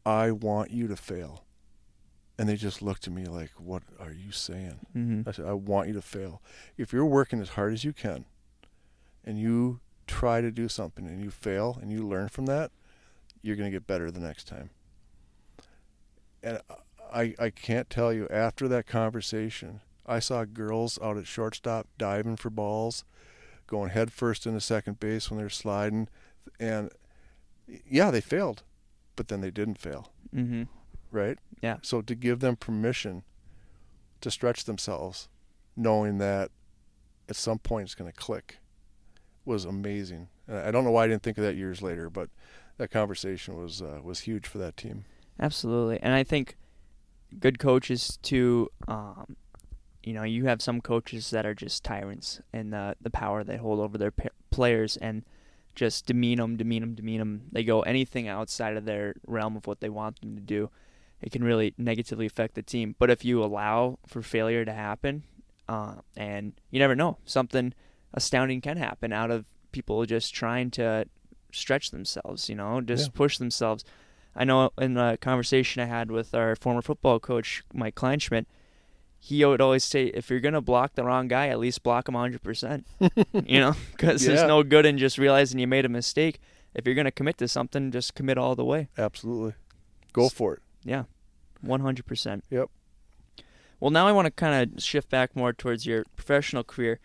I want you to fail. And they just looked at me like, what are you saying? Mm-hmm. I said, I want you to fail. If you're working as hard as you can, and you try to do something and you fail and you learn from that, you're going to get better the next time. And I can't tell you, after that conversation, I saw girls out at shortstop diving for balls, going head first into second base when they're sliding. And yeah, they failed, but then they didn't fail. Mm-hmm. Right? Yeah. So to give them permission to stretch themselves, knowing that at some point it's going to click, was amazing. And I don't know why I didn't think of that years later, but that conversation was huge for that team. Absolutely. And I think good coaches too, you have some coaches that are just tyrants, and the power they hold over their players and just demean them. They go anything outside of their realm of what they want them to do. It can really negatively affect the team. But if you allow for failure to happen, and you never know, something astounding can happen out of people just trying to stretch themselves, push themselves. I know in a conversation I had with our former football coach, Mike Kleinschmidt, he would always say, if you're going to block the wrong guy, at least block him 100%, because there's no good in just realizing you made a mistake. If you're going to commit to something, just commit all the way. Absolutely. Go for it. Yeah, 100%. Yep. Well, now I want to kind of shift back more towards your professional career,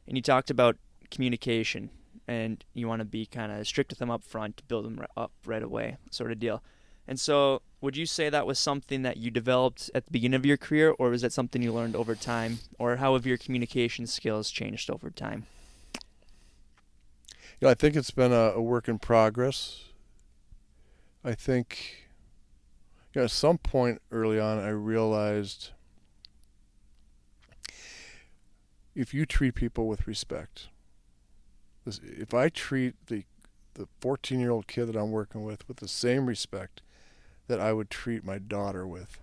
and you talked about communication, and you want to be kind of strict with them up front, build them up right away, sort of deal. And so would you say that was something that you developed at the beginning of your career, or was that something you learned over time, or how have your communication skills changed over time? I think it's been a work in progress. I think at some point early on I realized if you treat people with respect, if I treat the 14-year-old kid that I'm working with the same respect that I would treat my daughter with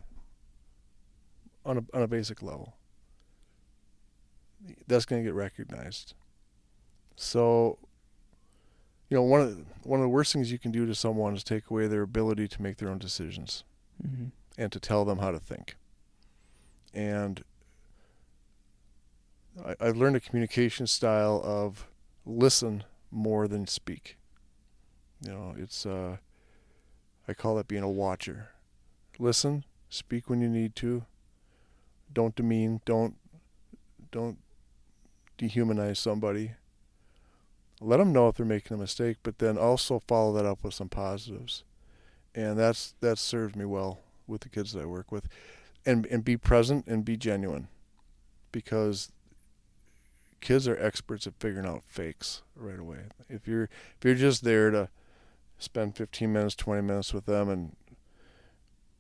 on a basic level, that's going to get recognized. So, one of the worst things you can do to someone is take away their ability to make their own decisions, mm-hmm. and to tell them how to think. And I've learned a communication style of listen more than speak. It's I call it being a watcher. Listen, speak when you need to. Don't demean. Don't dehumanize somebody. Let them know if they're making a mistake, but then also follow that up with some positives. And that serves me well with the kids that I work with. And be present and be genuine, because kids are experts at figuring out fakes right away. If you're just there to spend 15 minutes, 20 minutes with them, and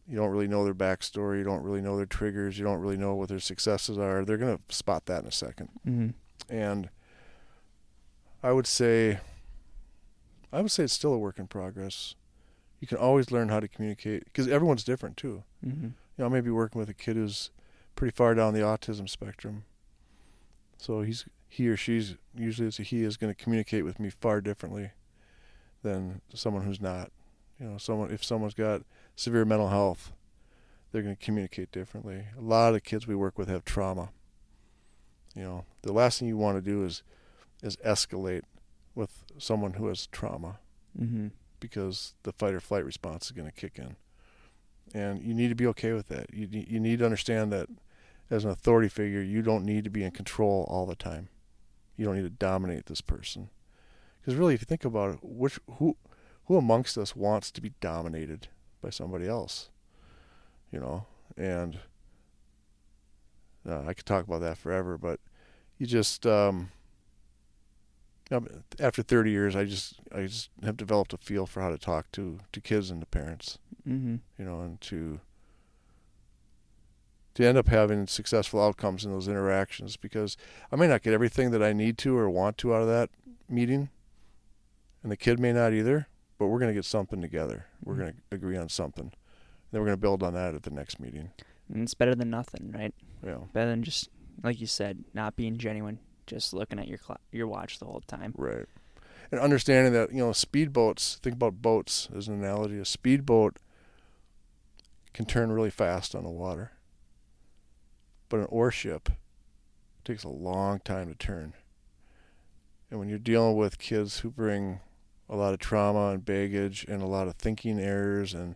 you don't really know their backstory, you don't really know their triggers, you don't really know what their successes are, they're going to spot that in a second. Mm-hmm. And I would say it's still a work in progress. You can always learn how to communicate, because everyone's different too. Mm-hmm. I may be working with a kid who's pretty far down the autism spectrum. So he or she's, usually it's a he, is going to communicate with me far differently than someone who's not. If someone's got severe mental health, they're going to communicate differently. A lot of kids we work with have trauma. The last thing you want to do is escalate with someone who has trauma, mm-hmm. because the fight or flight response is going to kick in. And you need to be okay with that. You need to understand that as an authority figure, you don't need to be in control all the time. You don't need to dominate this person. Because really, if you think about it, who amongst us wants to be dominated by somebody else? And I could talk about that forever, but you just after 30 years, I just have developed a feel for how to talk to kids and to parents, mm-hmm. And to end up having successful outcomes in those interactions, because I may not get everything that I need to or want to out of that meeting, and the kid may not either, but we're going to get something together. We're going to agree on something. Then we're going to build on that at the next meeting. And it's better than nothing, right? Yeah. Better than just, like you said, not being genuine, just looking at your watch the whole time. Right. And understanding that, speedboats, think about boats as an analogy. A speedboat can turn really fast on the water. But an oar ship takes a long time to turn. And when you're dealing with kids who bring a lot of trauma and baggage and a lot of thinking errors and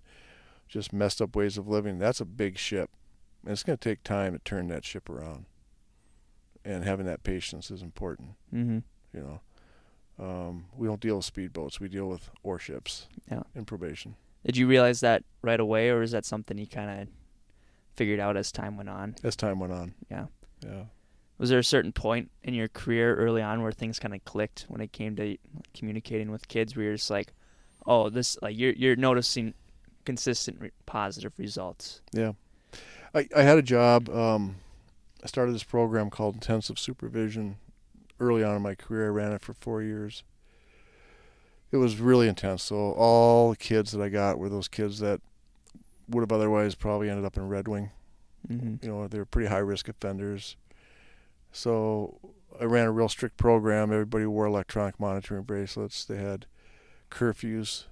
just messed up ways of living, that's a big ship. And it's going to take time to turn that ship around. And having that patience is important. Mm-hmm. We don't deal with speedboats. We deal with oar ships in probation. Did you realize that right away, or is that something you kind of figured out as time went on? As time went on. Yeah. Yeah. Was there a certain point in your career early on where things kind of clicked when it came to communicating with kids, where you're just like, oh, this, like, you're noticing consistent positive results? Yeah. I had a job. I started this program called Intensive Supervision early on in my career. I ran it for 4 years. It was really intense. So all the kids that I got were those kids that would have otherwise probably ended up in Red Wing. Mm-hmm. They were pretty high-risk offenders. So I ran a real strict program. Everybody wore electronic monitoring bracelets. They had curfews.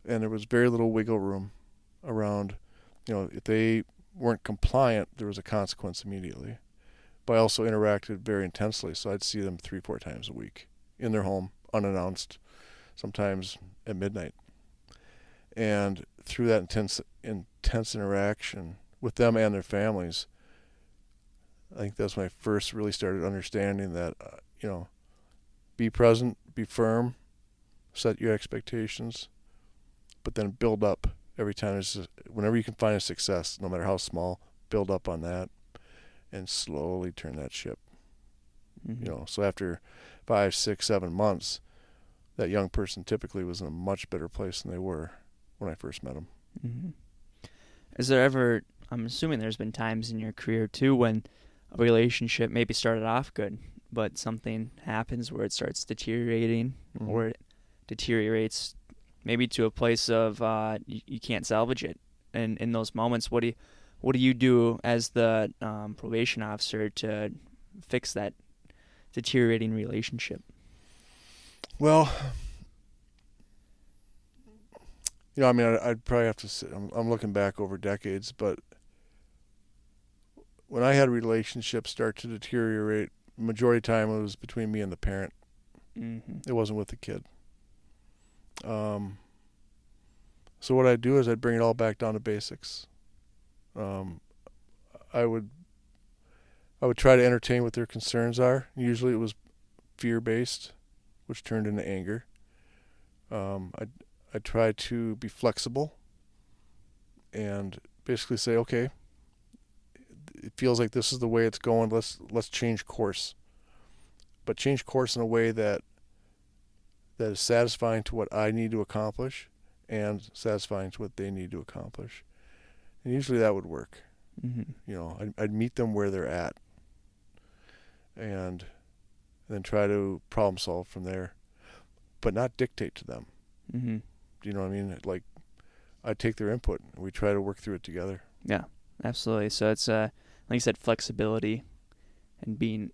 And there was very little wiggle room around, if they weren't compliant, there was a consequence immediately. But I also interacted very intensely, so I'd see them 3-4 times a week in their home, unannounced, sometimes at midnight. And through that intense interaction with them and their families, I think that's when I first really started understanding that, be present, be firm, set your expectations, but then build up every time. Whenever you can find a success, no matter how small, build up on that and slowly turn that ship. Mm-hmm. So after 5, 6, 7 months, that young person typically was in a much better place than they were when I first met them. Mm-hmm. Is there ever, I'm assuming there's been times in your career too when a relationship maybe started off good, but something happens where it starts deteriorating, Mm-hmm. or it deteriorates maybe to a place of you can't salvage it. And in those moments, what do you do as the probation officer to fix that deteriorating relationship? Well, I'd probably have to say, I'm looking back over decades, but when I had relationships start to deteriorate, the majority of the time it was between me and the parent. Mm-hmm. It wasn't with the kid. So what I'd do is I'd bring it all back down to basics. I would try to entertain what their concerns are. Usually it was fear-based, which turned into anger. I'd try to be flexible and basically say, okay, it feels like this is the way it's going. Let's change course, but change course in a way that is satisfying to what I need to accomplish and satisfying to what they need to accomplish. And usually that would work. Mm-hmm. I'd meet them where they're at and then try to problem solve from there, but not dictate to them. Mm-hmm. Do you know what I mean? Like, I take their input and we try to work through it together. Yeah, absolutely. So it's like you said, flexibility and being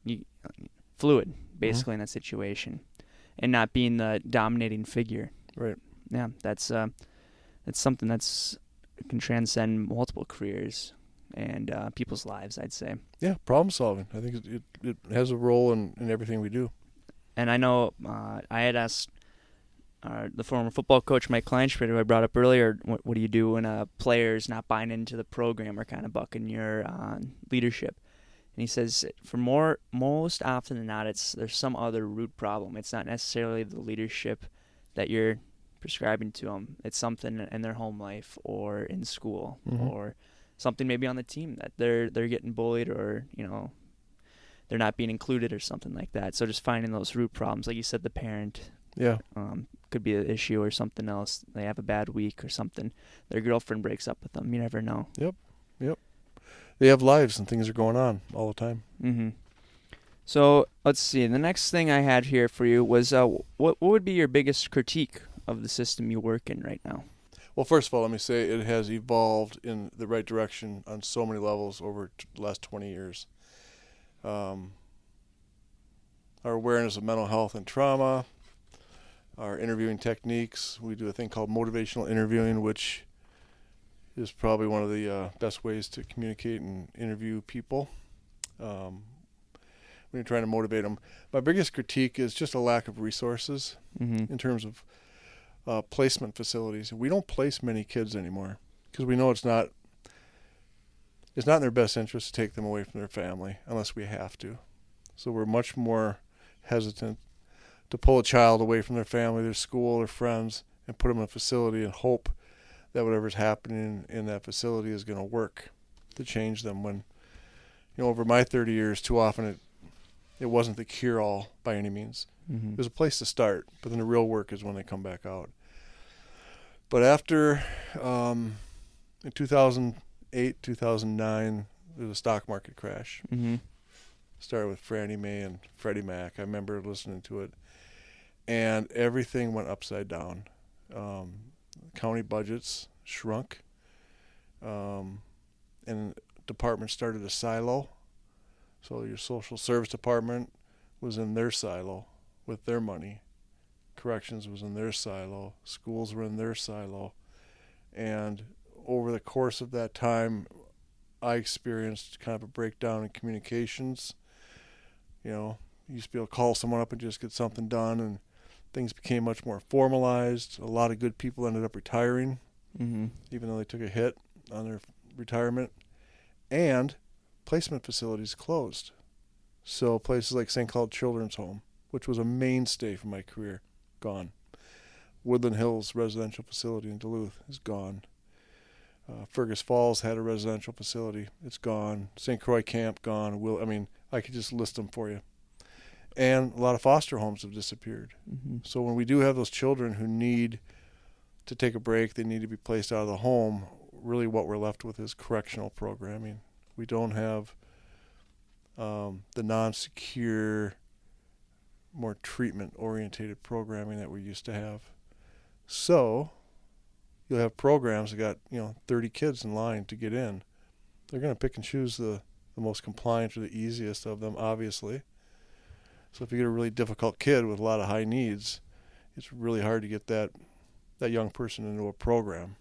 fluid, basically, in that situation, and not being the dominating figure. Right. Yeah, that's something that's can transcend multiple careers and people's lives, I'd say. Yeah, problem solving. I think it has a role in everything we do. And I know I had asked the former football coach, Mike Kleinschmidt, who I brought up earlier, what do you do when a player's not buying into the program or kind of bucking your leadership? And he says, most often than not, there's some other root problem. It's not necessarily the leadership that you're prescribing to them. It's something in their home life or in school, Mm-hmm. or something maybe on the team that they're getting bullied, or they're not being included or something like that. So just finding those root problems, like you said, the parent. Yeah. Could be an issue or something else. They have a bad week or something. Their girlfriend breaks up with them. You never know. Yep. They have lives and things are going on all the time. Mm-hmm. So let's see. The next thing I had here for you was what would be your biggest critique of the system you work in right now? Well, first of all, let me say it has evolved in the right direction on so many levels over the last 20 years. Our awareness of mental health and trauma, our interviewing techniques. We do a thing called motivational interviewing, which is probably one of the best ways to communicate and interview people when you're trying to motivate them. My biggest critique is just a lack of resources in terms of placement facilities. We don't place many kids anymore because we know it's not in their best interest to take them away from their family unless we have to. So we're much more hesitant to pull a child away from their family, their school, their friends, and put them in a facility and hope that whatever's happening in that facility is going to work to change them. When, over my 30 years, too often it wasn't the cure-all by any means. It was a place to start, but then the real work is when they come back out. But after, in 2008, 2009, there was a stock market crash. Started with Fannie Mae and Freddie Mac. I remember listening to it. And everything went upside down. County budgets shrunk. And departments started a silo. So your social service department was in their silo with their money. Corrections was in their silo. Schools were in their silo. And over the course of that time, I experienced kind of a breakdown in communications. You used to be able to call someone up and just get something done, and things became much more formalized. A lot of good people ended up retiring, even though they took a hit on their retirement. And placement facilities closed. So places like St. Cloud Children's Home, which was a mainstay for my career, gone. Woodland Hills Residential Facility in Duluth is gone. Fergus Falls had a residential facility. It's gone. St. Croix Camp, gone. I could just list them for you. And a lot of foster homes have disappeared. So when we do have those children who need to take a break, they need to be placed out of the home, really what we're left with is correctional programming. We don't have the non-secure, more treatment-orientated programming that we used to have. So you'll have programs that got 30 kids in line to get in. They're going to pick and choose the most compliant or the easiest of them, obviously. So if you get a really difficult kid with a lot of high needs, it's really hard to get that young person into a program.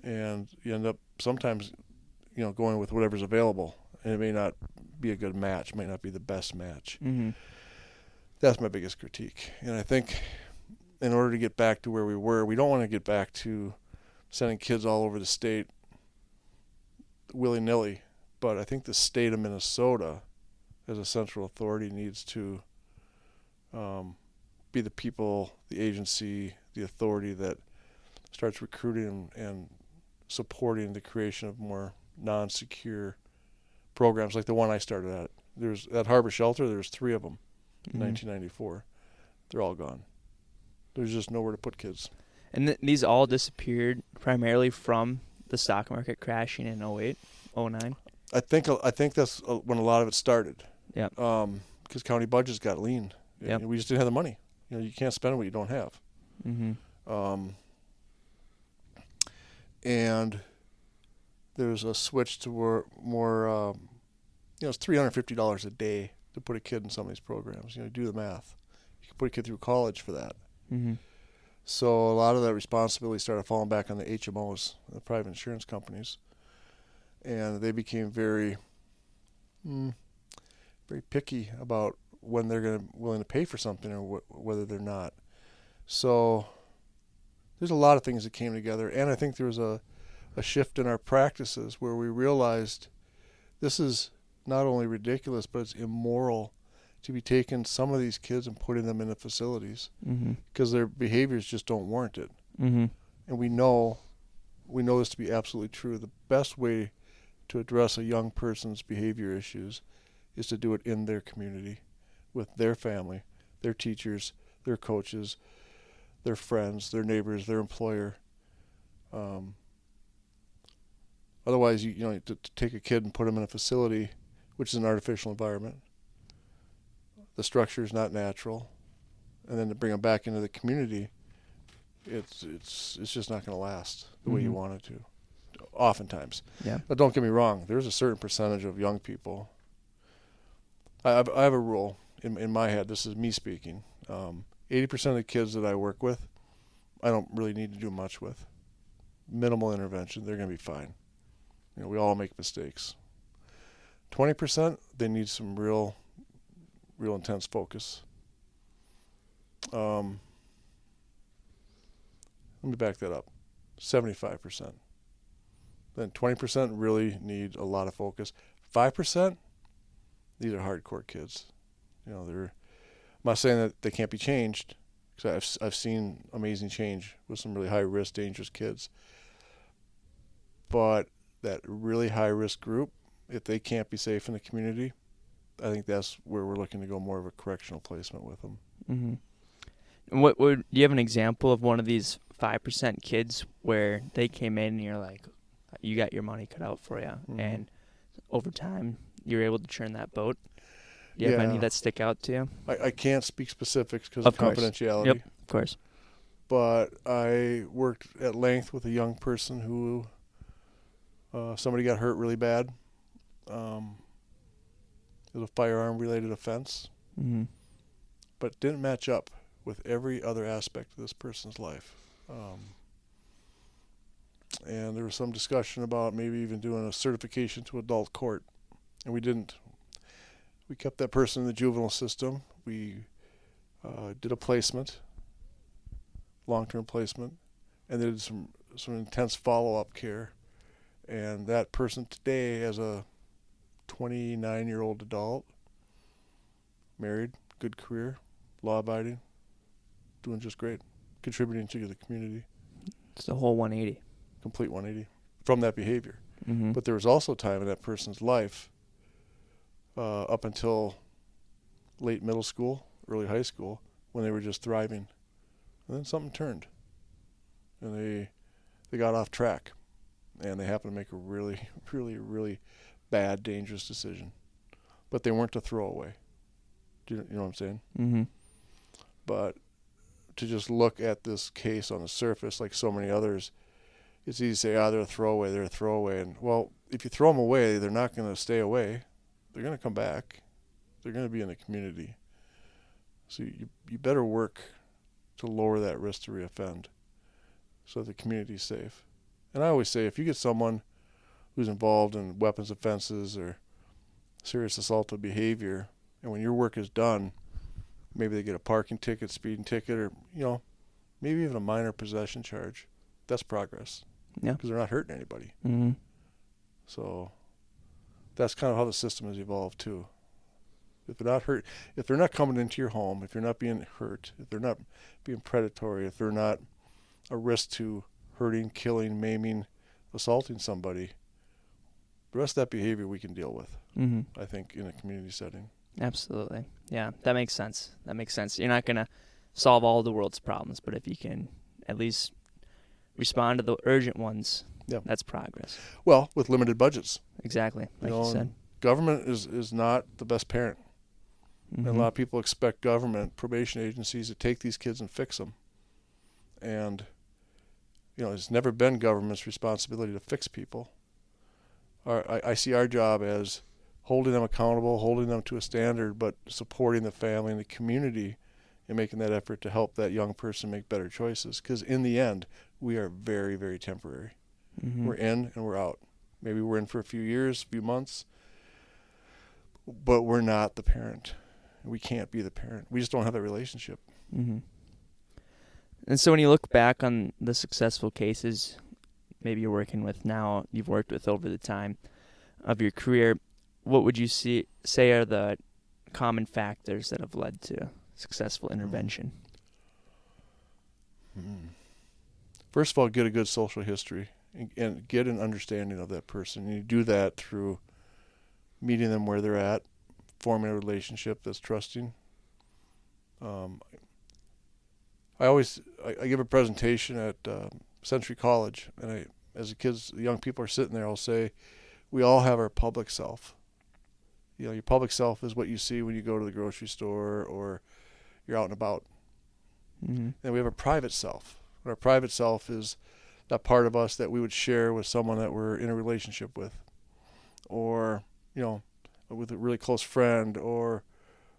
And you end up sometimes, going with whatever's available. And it may not be a good match, might not be the best match. That's my biggest critique. And I think in order to get back to where we were, we don't want to get back to sending kids all over the state willy-nilly. But I think the state of Minnesota, as a central authority, needs to be the people, the agency, the authority that starts recruiting and supporting the creation of more non-secure programs like the one I started at. There's at Harbor Shelter, there's 3 of them in 1994. They're all gone. There's just nowhere to put kids. And these all disappeared primarily from the stock market crashing in 08, 09? I think that's when a lot of it started. Yeah. Because county budgets got lean. Yep. We just didn't have the money. You can't spend what you don't have. And there's a switch to more it's $350 a day to put a kid in some of these programs. Do the math. You can put a kid through college for that. So a lot of that responsibility started falling back on the HMOs, the private insurance companies. And they became very, very picky about when they're willing to pay for something or whether they're not. So there's a lot of things that came together. And I think there was a shift in our practices where we realized this is not only ridiculous, but it's immoral to be taking some of these kids and putting them in the facilities because their behaviors just don't warrant it. And we know this to be absolutely true. The best way to address a young person's behavior issues is to do it in their community, with their family, their teachers, their coaches, their friends, their neighbors, their employer. Otherwise, to take a kid and put him in a facility, which is an artificial environment, the structure is not natural, and then to bring them back into the community, it's just not going to last the way you want it to. Oftentimes. Yeah. But don't get me wrong. There's a certain percentage of young people. I have a rule in my head. This is me speaking. 80% of the kids that I work with, I don't really need to do much with. Minimal intervention. They're going to be fine. We all make mistakes. 20%, they need some real intense focus. Let me back that up. 75%. Then 20% really need a lot of focus. 5%, these are hardcore kids. I'm not saying that they can't be changed, because I've seen amazing change with some really high risk, dangerous kids. But that really high risk group, if they can't be safe in the community, I think that's where we're looking to go more of a correctional placement with them. Mm-hmm. And do you have an example of one of these 5% kids where they came in and you're like, you got your money cut out for you, and over time you're able to churn that boat? Do you have any that stick out to you? I can't speak specifics because of confidentiality. Yep, of course. But I worked at length with a young person who somebody got hurt really bad. It was a firearm-related offense, but didn't match up with every other aspect of this person's life. And there was some discussion about maybe even doing a certification to adult court, and we didn't. We kept that person in the juvenile system. We did a placement, long-term placement, and did some intense follow-up care. And that person today, as a 29-year-old adult, married, good career, law-abiding, doing just great, contributing to the community. It's the whole 180. Complete 180 from that behavior. But there was also time in that person's life up until late middle school, early high school, when they were just thriving. And then something turned. And they got off track. And they happened to make a really, really, really bad, dangerous decision. But they weren't a throwaway. Do you know what I'm saying? Mm-hmm. But to just look at this case on the surface, like so many others, it's easy to say, they're a throwaway. And, well, if you throw them away, they're not going to stay away. They're going to come back. They're going to be in the community. So you better work to lower that risk to reoffend so that the community's safe. And I always say, if you get someone who's involved in weapons offenses or serious assaultive behavior, and when your work is done, maybe they get a parking ticket, speeding ticket, or, maybe even a minor possession charge, that's progress. Yeah. Because they're not hurting anybody. Mm-hmm. So that's kind of how the system has evolved too. If they're not coming into your home, if you're not being hurt, if they're not being predatory, if they're not a risk to hurting, killing, maiming, assaulting somebody, the rest of that behavior we can deal with, I think, in a community setting. Absolutely. Yeah, that makes sense. You're not going to solve all the world's problems, but if you can at least respond to the urgent ones, that's progress. Well, with limited budgets. Exactly, like you said. Government is not the best parent. And a lot of people expect government, probation agencies, to take these kids and fix them. And, it's never been government's responsibility to fix people. I see our job as holding them accountable, holding them to a standard, but supporting the family and the community in making that effort to help that young person make better choices. Because in the end, we are very, very temporary. We're in and we're out. Maybe we're in for a few years, a few months, but we're not the parent. We can't be the parent. We just don't have that relationship. And so when you look back on the successful cases maybe you're working with now, you've worked with over the time of your career, what would you say are the common factors that have led to successful intervention? First of all, get a good social history and get an understanding of that person. And you do that through meeting them where they're at, forming a relationship that's trusting. I give a presentation at Century College, and as the young people are sitting there, I'll say, we all have our public self. Your public self is what you see when you go to the grocery store or you're out and about. And we have a private self. Our private self is that part of us that we would share with someone that we're in a relationship with, or, with a really close friend, or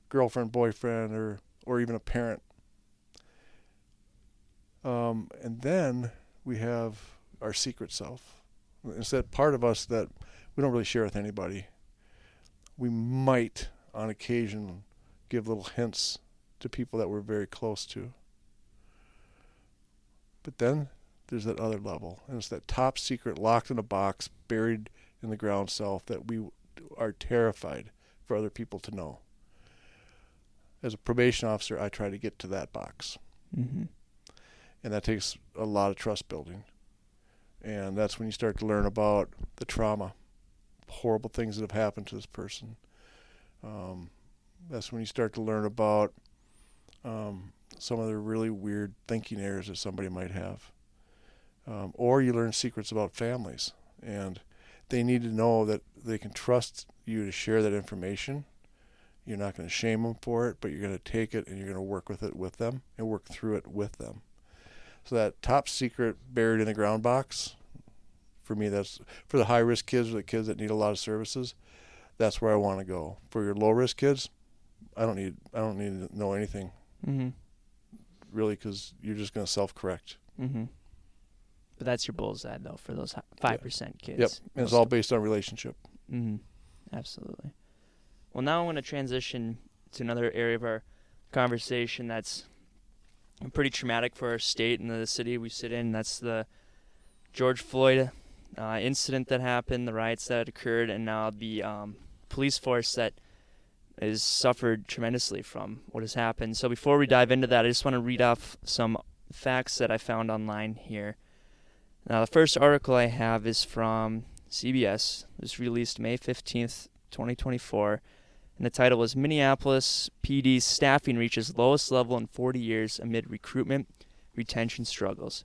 girlfriend, boyfriend, or even a parent. And then we have our secret self. It's that part of us that we don't really share with anybody. We might, on occasion, give little hints to people that we're very close to. But then there's that other level, and it's that top secret, locked in a box, buried in the ground self that we are terrified for other people to know. As a probation officer, I try to get to that box. Mm-hmm. And that takes a lot of trust building. And that's when you start to learn about the trauma, horrible things that have happened to this person. That's when you start to learn about some of the really weird thinking errors that somebody might have. Or you learn secrets about families. And they need to know that they can trust you to share that information. You're not going to shame them for it, but you're going to take it and you're going to work with it with them and work through it with them. So that top secret buried in the ground box, for me, that's for the high-risk kids or the kids that need a lot of services, that's where I want to go. For your low-risk kids, I don't need to know anything, mm-hmm. really, because you're just going to self-correct. Mm-hmm. But that's your bullseye, though, for those 5% kids. Yep, and it's all based on relationship. Mm-hmm. Absolutely. Well, now I'm going to transition to another area of our conversation that's pretty traumatic for our state and the city we sit in. That's the George Floyd incident that happened, the riots that occurred, and now the police force that has suffered tremendously from what has happened. So before we dive into that, I just want to read off some facts that I found online here. Now, the first article I have is from CBS. It was released May 15th, 2024. And the title was Minneapolis PD's Staffing Reaches Lowest Level in 40 Years Amid Recruitment Retention Struggles.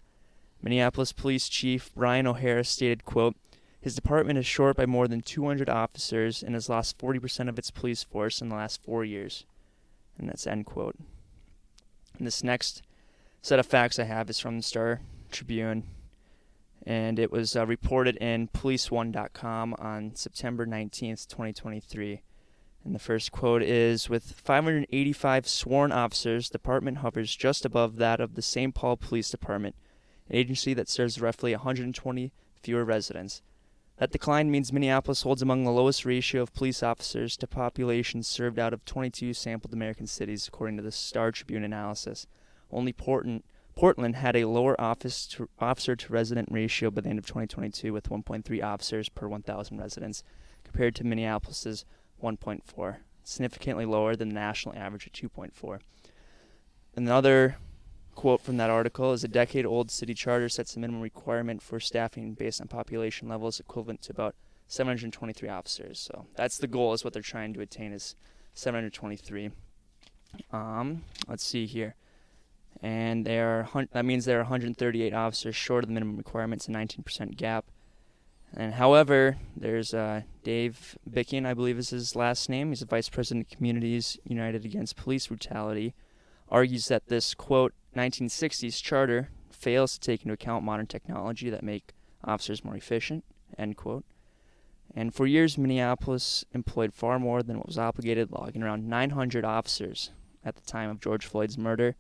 Minneapolis Police Chief Brian O'Hara stated, quote, his department is short by more than 200 officers and has lost 40% of its police force in the last 4 years. And that's end quote. And this next set of facts I have is from the Star Tribune. And it was reported in policeone.com on September 19th, 2023. And the first quote is, with 585 sworn officers, the department hovers just above that of the St. Paul Police Department, an agency that serves roughly 120 fewer residents. That decline means Minneapolis holds among the lowest ratio of police officers to population served out of 22 sampled American cities, according to the Star Tribune analysis. Only Portland had a lower officer-to-resident ratio by the end of 2022 with 1.3 officers per 1,000 residents, compared to Minneapolis's 1.4, significantly lower than the national average of 2.4. Another quote from that article is a decade-old city charter sets a minimum requirement for staffing based on population levels equivalent to about 723 officers. So that's the goal, is what they're trying to attain, is 723. Let's see here. And that means there are 138 officers short of the minimum requirements, a 19% gap. And however, there's Dave Bickin, I believe is his last name. He's the vice president of Communities United Against Police Brutality, argues that this, quote, 1960s charter fails to take into account modern technology that make officers more efficient, end quote. And for years, Minneapolis employed far more than what was obligated, logging around 900 officers at the time of George Floyd's murder,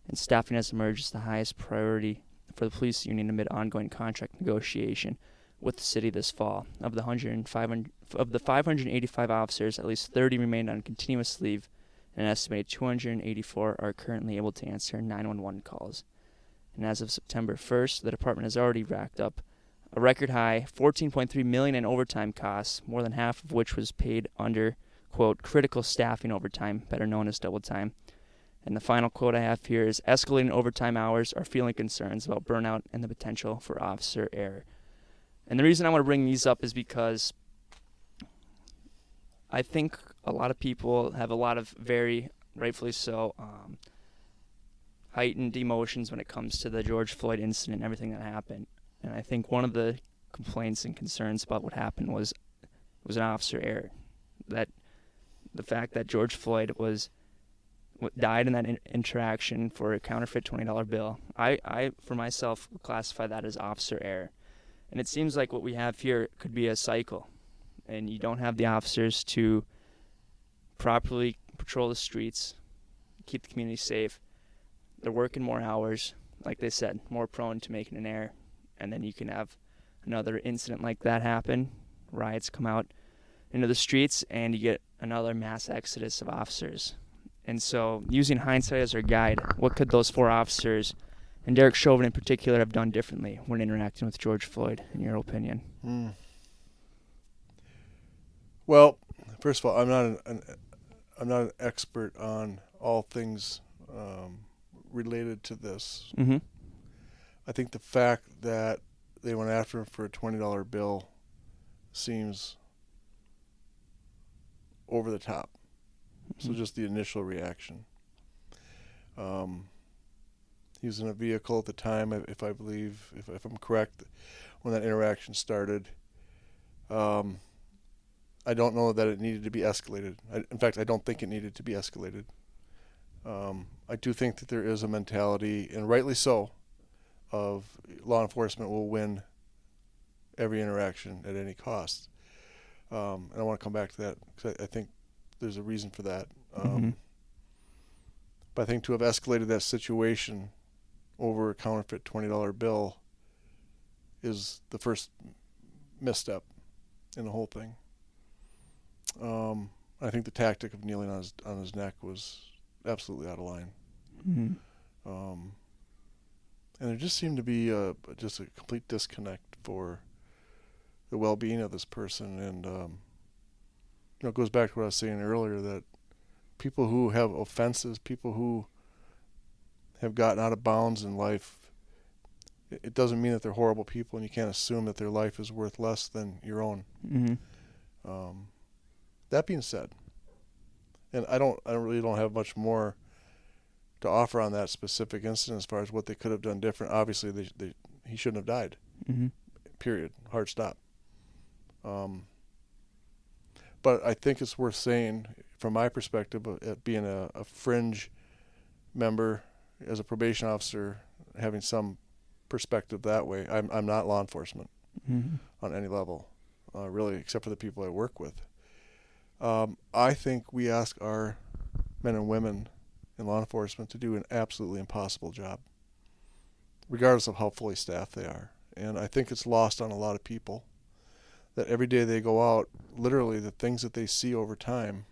and staffing has emerged as the highest priority for the police union amid ongoing contract negotiation with the city this fall. Of the 585 officers, at least 30 remained on continuous leave, and an estimated 284 are currently able to answer 911 calls. And as of September 1st, the department has already racked up a record high $14.3 million in overtime costs, more than half of which was paid under, quote, critical staffing overtime, better known as double time. And the final quote I have here is, escalating overtime hours are fueling concerns about burnout and the potential for officer error. And the reason I want to bring these up is because I think a lot of people have a lot of very, rightfully so, heightened emotions when it comes to the George Floyd incident and everything that happened. And I think one of the complaints and concerns about what happened was an officer error. That the fact that George Floyd was died in that interaction for a counterfeit $20 bill. I, for myself, classify that as officer error. And it seems like what we have here could be a cycle. And you don't have the officers to properly patrol the streets, keep the community safe. They're working more hours, like they said, more prone to making an error. And then you can have another incident like that happen. Riots come out into the streets, and you get another mass exodus of officers. And so, using hindsight as our guide, what could those 4 officers, and Derek Chauvin in particular, have done differently when interacting with George Floyd, in your opinion? Well, first of all, I'm not an expert on all things related to this. Mm-hmm. I think the fact that they went after him for a $20 bill seems over the top. So just the initial reaction. He was in a vehicle at the time, if I believe, if I'm correct, when that interaction started. I don't know that it needed to be escalated. In fact, I don't think it needed to be escalated. I do think that there is a mentality, and rightly so, of law enforcement will win every interaction at any cost. And I want to come back to that because I think there's a reason for that. But I think to have escalated that situation over a counterfeit $20 bill is the first misstep in the whole thing. I think the tactic of kneeling on his neck was absolutely out of line. And there just seemed to be just a complete disconnect for the well-being of this person. And it goes back to what I was saying earlier, that people who have offenses, people who have gotten out of bounds in life, it doesn't mean that they're horrible people, and you can't assume that their life is worth less than your own. That being said, and I really don't have much more to offer on that specific incident as far as what they could have done different. Obviously, he shouldn't have died. Period. Hard stop. But I think it's worth saying, from my perspective, at being a fringe member as a probation officer, having some perspective that way. I'm not law enforcement on any level, really, except for the people I work with. I think we ask our men and women in law enforcement to do an absolutely impossible job, regardless of how fully staffed they are. And I think it's lost on a lot of people that every day they go out, literally the things that they see over time.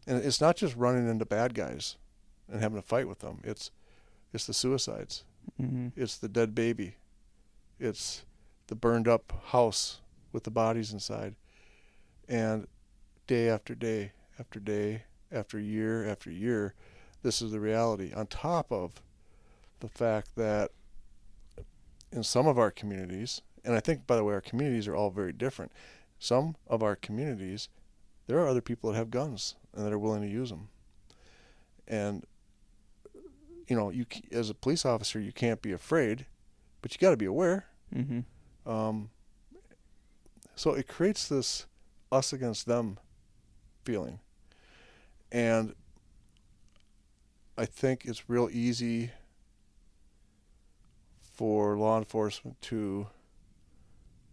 And it's not just running into bad guys and having a fight with them. It's the suicides. It's the dead baby. It's the burned up house with the bodies inside. And day after day after day after year, this is the reality. On top of the fact that in some of our communities, and I think, by the way, our communities are all very different. Some of our communities, there are other people that have guns and that are willing to use them. And, you as a police officer, you can't be afraid, but you got to be aware. So it creates this us against them feeling. And I think it's real easy for law enforcement to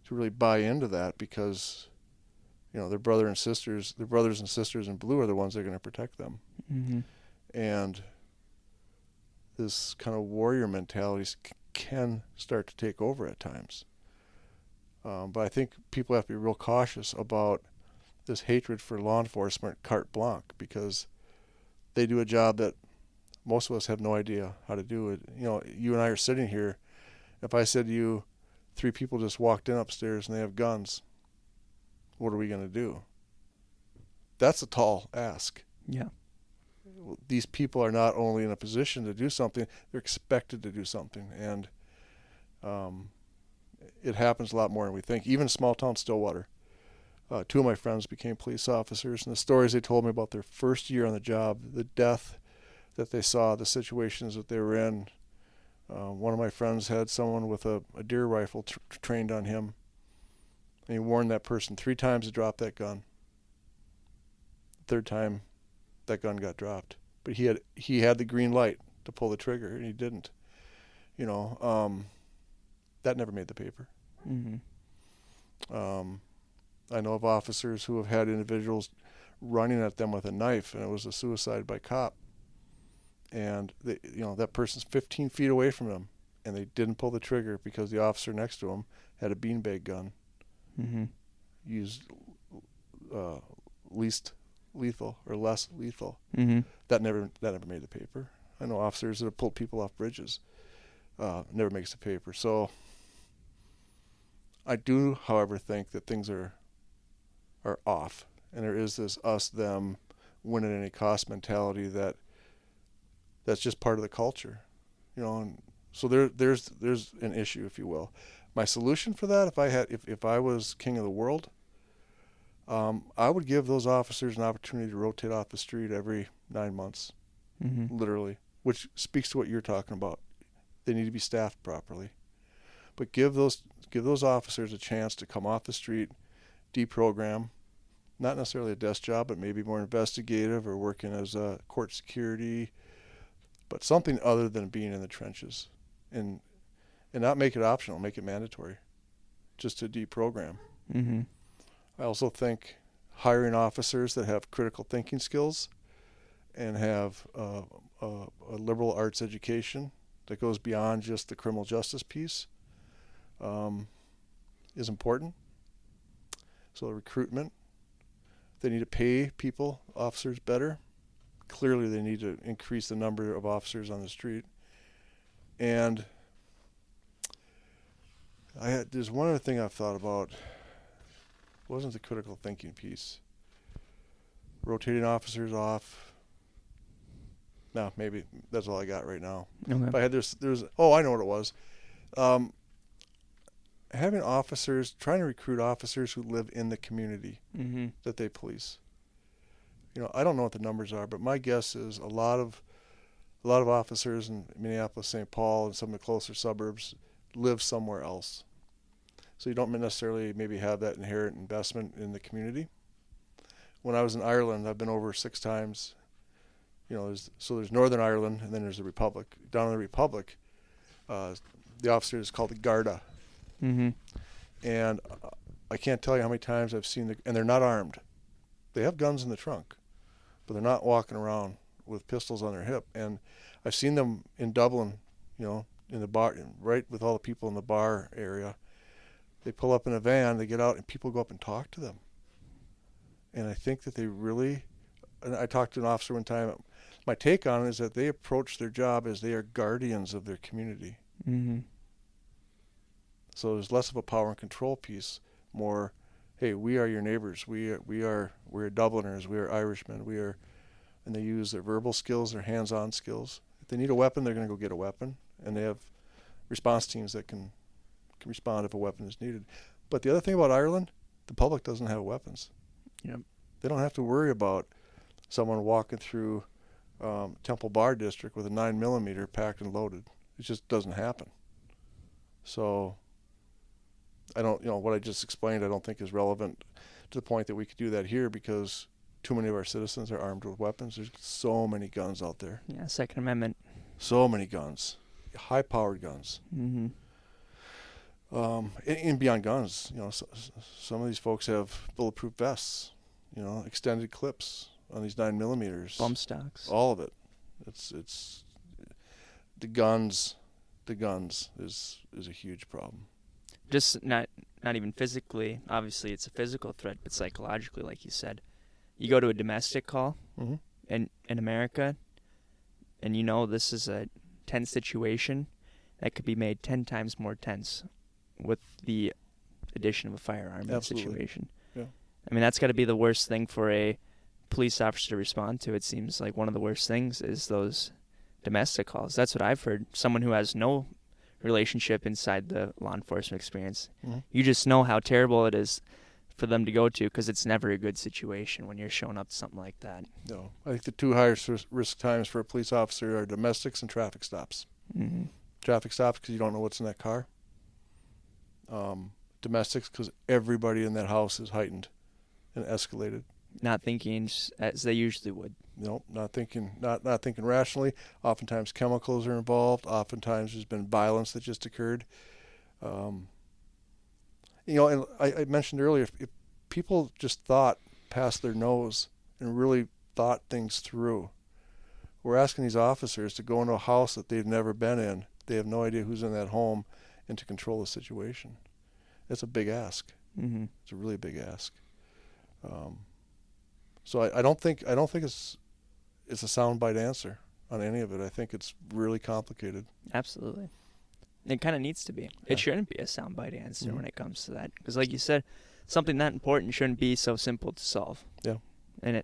really buy into that because, their brothers and sisters in blue are the ones that are going to protect them. And this kind of warrior mentality can start to take over at times. But I think people have to be real cautious about this hatred for law enforcement carte blanche, because they do a job that most of us have no idea how to do it. You and I are sitting here. If I said to you, 3 people just walked in upstairs and they have guns, what are we going to do? That's a tall ask. Yeah. These people are not only in a position to do something, they're expected to do something. And it happens a lot more than we think. Even small town Stillwater. 2 of my friends became police officers, and the stories they told me about their first year on the job, the death that they saw, the situations that they were in. One of my friends had someone with a deer rifle trained on him, and he warned that person 3 times to drop that gun. The 3rd time, that gun got dropped but he had the green light to pull the trigger, and he didn't. That never made the paper. I know of officers who have had individuals running at them with a knife, and it was a suicide by cop. And that person's 15 feet away from them, and they didn't pull the trigger because the officer next to him had a beanbag gun. Used least lethal or less lethal. That never made the paper. I know officers that have pulled people off bridges. Never makes the paper. So I do, however, think that things are off, and there is this us them win at any cost mentality that's just part of the culture, and so there's an issue, if you will. My solution for that, if I was king of the world, I would give those officers an opportunity to rotate off the street every 9 months, literally, which speaks to what you're talking about. They need to be staffed properly, but give those officers a chance to come off the street, deprogram, not necessarily a desk job, but maybe more investigative or working as a court security, but something other than being in the trenches, and not make it optional, make it mandatory, just to deprogram. I also think hiring officers that have critical thinking skills and have a liberal arts education that goes beyond just the criminal justice piece is important. So the recruitment, they need to pay officers better. Clearly they need to increase the number of officers on the street. And there's one other thing I've thought about. It wasn't the critical thinking piece. Rotating officers off. No, maybe that's all I got right now. Okay. If I had I know what it was. Having officers, trying to recruit officers who live in the community that they police. I don't know what the numbers are, but my guess is a lot of officers in Minneapolis, St. Paul, and some of the closer suburbs live somewhere else. So you don't necessarily maybe have that inherent investment in the community. When I was in Ireland, I've been over 6 times. There's Northern Ireland, and then there's the Republic. Down in the Republic, the officer is called the Garda. And I can't tell you how many times I've seen and they're not armed. They have guns in the trunk, but they're not walking around with pistols on their hip. And I've seen them in Dublin, in the bar, right with all the people in the bar area. They pull up in a van, they get out, and people go up and talk to them. And I think that and I talked to an officer one time. My take on it is that they approach their job as they are guardians of their community. So there's less of a power and control piece, more, hey, we are your neighbors. We're Dubliners. We are Irishmen. And they use their verbal skills, their hands-on skills. If they need a weapon, they're going to go get a weapon, and they have response teams that can respond if a weapon is needed. But the other thing about Ireland, the public doesn't have weapons. Yep. They don't have to worry about someone walking through Temple Bar District with a 9mm packed and loaded. It just doesn't happen. So I don't, what I just explained, I don't think is relevant to the point that we could do that here, because too many of our citizens are armed with weapons. There's so many guns out there. Yeah, Second Amendment. So many guns, high-powered guns. And beyond guns, some of these folks have bulletproof vests, extended clips on these 9mm. Bump stocks. All of it. It's the guns is a huge problem. Just not even physically. Obviously, it's a physical threat, but psychologically, like you said, you go to a domestic call in America, and this is a tense situation that could be made 10 times more tense with the addition of a firearm in the situation. Yeah. I mean, that's got to be the worst thing for a police officer to respond to. It seems like one of the worst things is those domestic calls. That's what I've heard. Someone who has no relationship inside the law enforcement experience. You just know how terrible it is for them to go to, because it's never a good situation when you're showing up to something like that. No, I think the 2 highest risk times for a police officer are domestics and traffic stops. Traffic stops because you don't know what's in that car. Domestics because everybody in that house is heightened and escalated. Not thinking as they usually would. Not thinking rationally. Oftentimes chemicals are involved. Oftentimes there's been violence that just occurred. And I mentioned earlier, if people just thought past their nose and really thought things through, we're asking these officers to go into a house that they've never been in. They have no idea who's in that home, and to control the situation. It's a big ask. Mm-hmm. It's a really big ask. So I don't think it's a soundbite answer on any of it. I think it's really complicated. Absolutely. It kind of needs to be. Yeah. It shouldn't be a soundbite answer when it comes to that. Because like you said, something that important shouldn't be so simple to solve. Yeah. And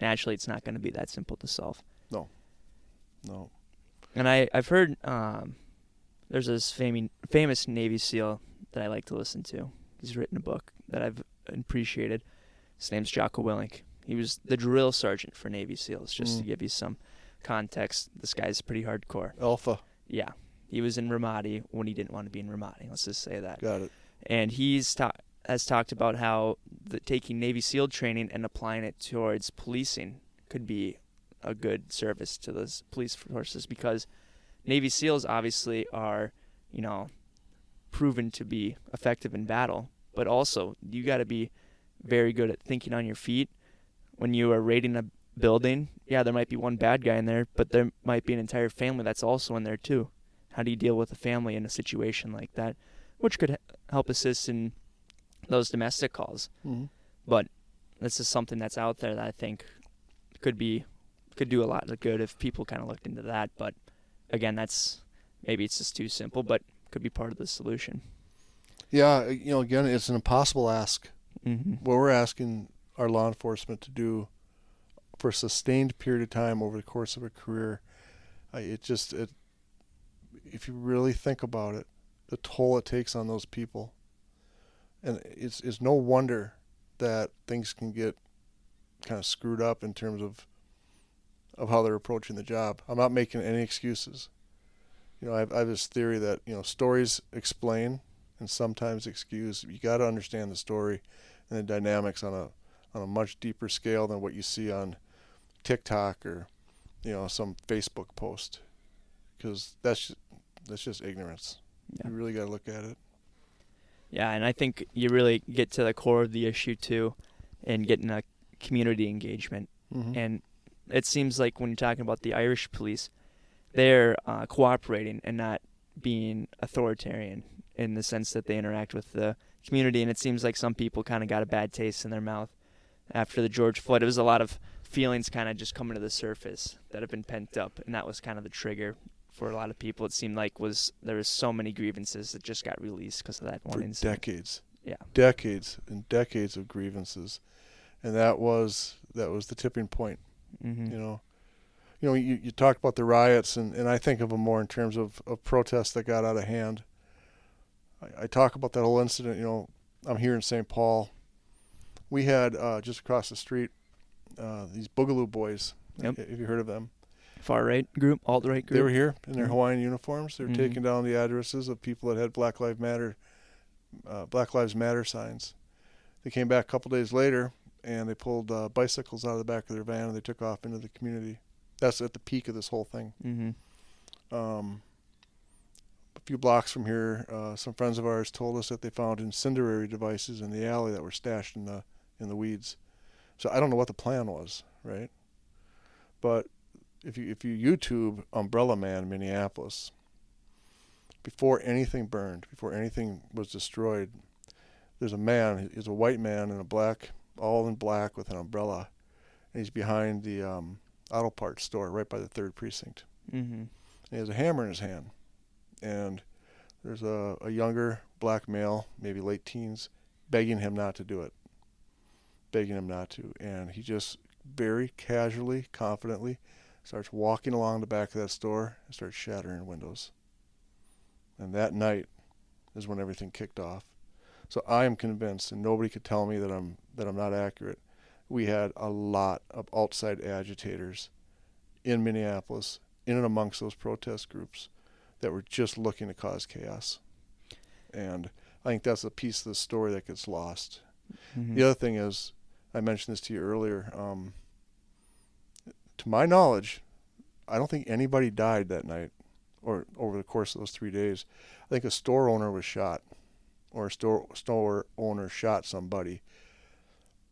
naturally it's not going to be that simple to solve. No. And I've heard there's this famous Navy SEAL that I like to listen to. He's written a book that I've appreciated. His name's Jocko Willink. He was the drill sergeant for Navy SEALs, just to give you some context. This guy's pretty hardcore. Alpha. Yeah. He was in Ramadi when he didn't want to be in Ramadi. Let's just say that. Got it. And he's has talked about how taking Navy SEAL training and applying it towards policing could be a good service to those police forces, because Navy SEALs obviously are, proven to be effective in battle, but also you got to be very good at thinking on your feet. When you are raiding a building, there might be one bad guy in there, but there might be an entire family that's also in there too. How do you deal with a family in a situation like that, which could help assist in those domestic calls? Mm-hmm. But this is something that's out there that I think could do a lot of good if people kind of looked into that. But again, maybe it's just too simple, but could be part of the solution. Yeah, again, it's an impossible ask. Mm-hmm. What we're asking our law enforcement to do for a sustained period of time over the course of a career, if you really think about it, the toll it takes on those people, and it's no wonder that things can get kind of screwed up in terms of how they're approaching the job. I'm not making any excuses. I have this theory that stories explain and sometimes excuse. You got to understand the story and the dynamics on a much deeper scale than what you see on TikTok or some Facebook post, because that's just ignorance. Yeah. You really got to look at it. Yeah, and I think you really get to the core of the issue too, and getting a community engagement. Mm-hmm. And it seems like when you're talking about the Irish police, they're cooperating and not being authoritarian in the sense that they interact with the community. And it seems like some people kind of got a bad taste in their mouth after the George Floyd. It was a lot of feelings kind of just coming to the surface that have been pent up, and that was kind of the trigger for a lot of people. It seemed like there was so many grievances that just got released because of that one incident. Decades. Yeah. Decades and decades of grievances. And that was the tipping point. Mm-hmm. You talked about the riots, and I think of them more in terms of protests that got out of hand. I talk about that whole incident. I'm here in St. Paul. We had just across the street these Boogaloo Boys. Yep. Have you heard of them? Far-right group, alt-right group. They were here in their Hawaiian uniforms. They were Mm-hmm. taking down the addresses of people that had Black Lives Matter signs. They came back a couple days later, and they pulled bicycles out of the back of their van, and they took off into the community. That's at the peak of this whole thing. Mm-hmm. A few blocks from here, some friends of ours told us that they found incendiary devices in the alley that were stashed in the weeds. So I don't know what the plan was, right? But if you YouTube Umbrella Man Minneapolis, before anything burned, before anything was destroyed, there's a man. He's a white man all in black with an umbrella, and he's behind the auto parts store right by the 3rd Precinct. Mm-hmm. And he has a hammer in his hand, and there's a younger black male, maybe late teens, begging him not to do it, and he just very casually, confidently starts walking along the back of that store and starts shattering windows. And that night is when everything kicked off. So I am convinced, and nobody could tell me that I'm not accurate, we had a lot of outside agitators in Minneapolis, in and amongst those protest groups, that were just looking to cause chaos. And I think that's a piece of the story that gets lost. Mm-hmm. The other thing is, I mentioned this to you earlier. To my knowledge, I don't think anybody died that night or over the course of those 3 days. I think a store owner was shot, or a store owner shot somebody.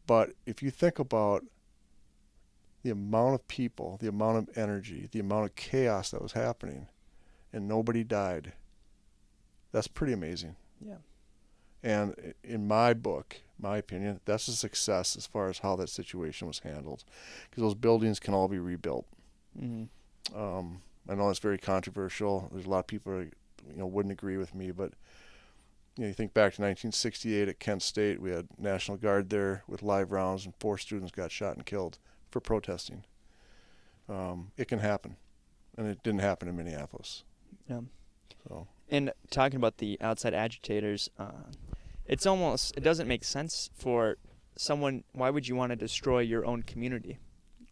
But if you think about the amount of people, the amount of energy, the amount of chaos that was happening, and nobody died, that's pretty amazing. Yeah. And in my book, my opinion, that's a success as far as how that situation was handled, because those buildings can all be rebuilt. Mm-hmm. I know it's very controversial. There's a lot of people who wouldn't agree with me, but you think back to 1968 at Kent State, we had National Guard there with live rounds, and 4 students got shot and killed for protesting. It can happen, and it didn't happen in Minneapolis. Yeah. So. And talking about the outside agitators, it doesn't make sense for someone. Why would you want to destroy your own community,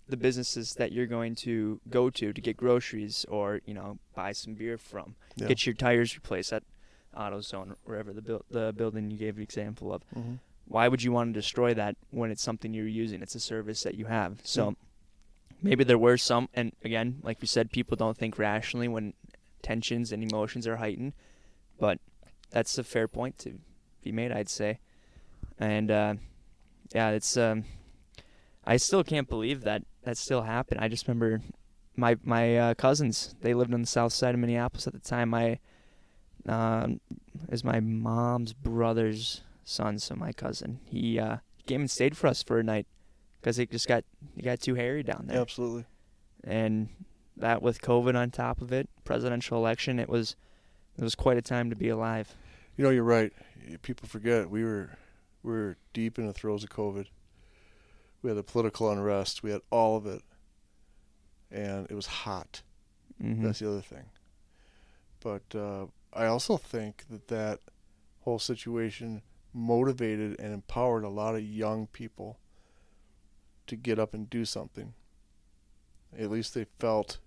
the businesses that you're going to go to get groceries or buy some beer from, get your tires replaced at AutoZone, wherever the building you gave the example of. Mm-hmm. Why would you want to destroy that when it's something you're using? It's a service that you have. So maybe there were some, and again, like we said, people don't think rationally when tensions and emotions are heightened, but that's a fair point to be made, I'd say. And it's I still can't believe that still happened. I just remember my cousins, they lived on the south side of Minneapolis at the time. Is my mom's brother's son, so my cousin, he came and stayed for us for a night because it got too hairy down there. Absolutely. And that with COVID on top of it, presidential election, it was quite a time to be alive. You're right. People forget we were deep in the throes of COVID. We had the political unrest. We had all of it, and it was hot. Mm-hmm. That's the other thing. But I also think that whole situation motivated and empowered a lot of young people to get up and do something. At least they felt,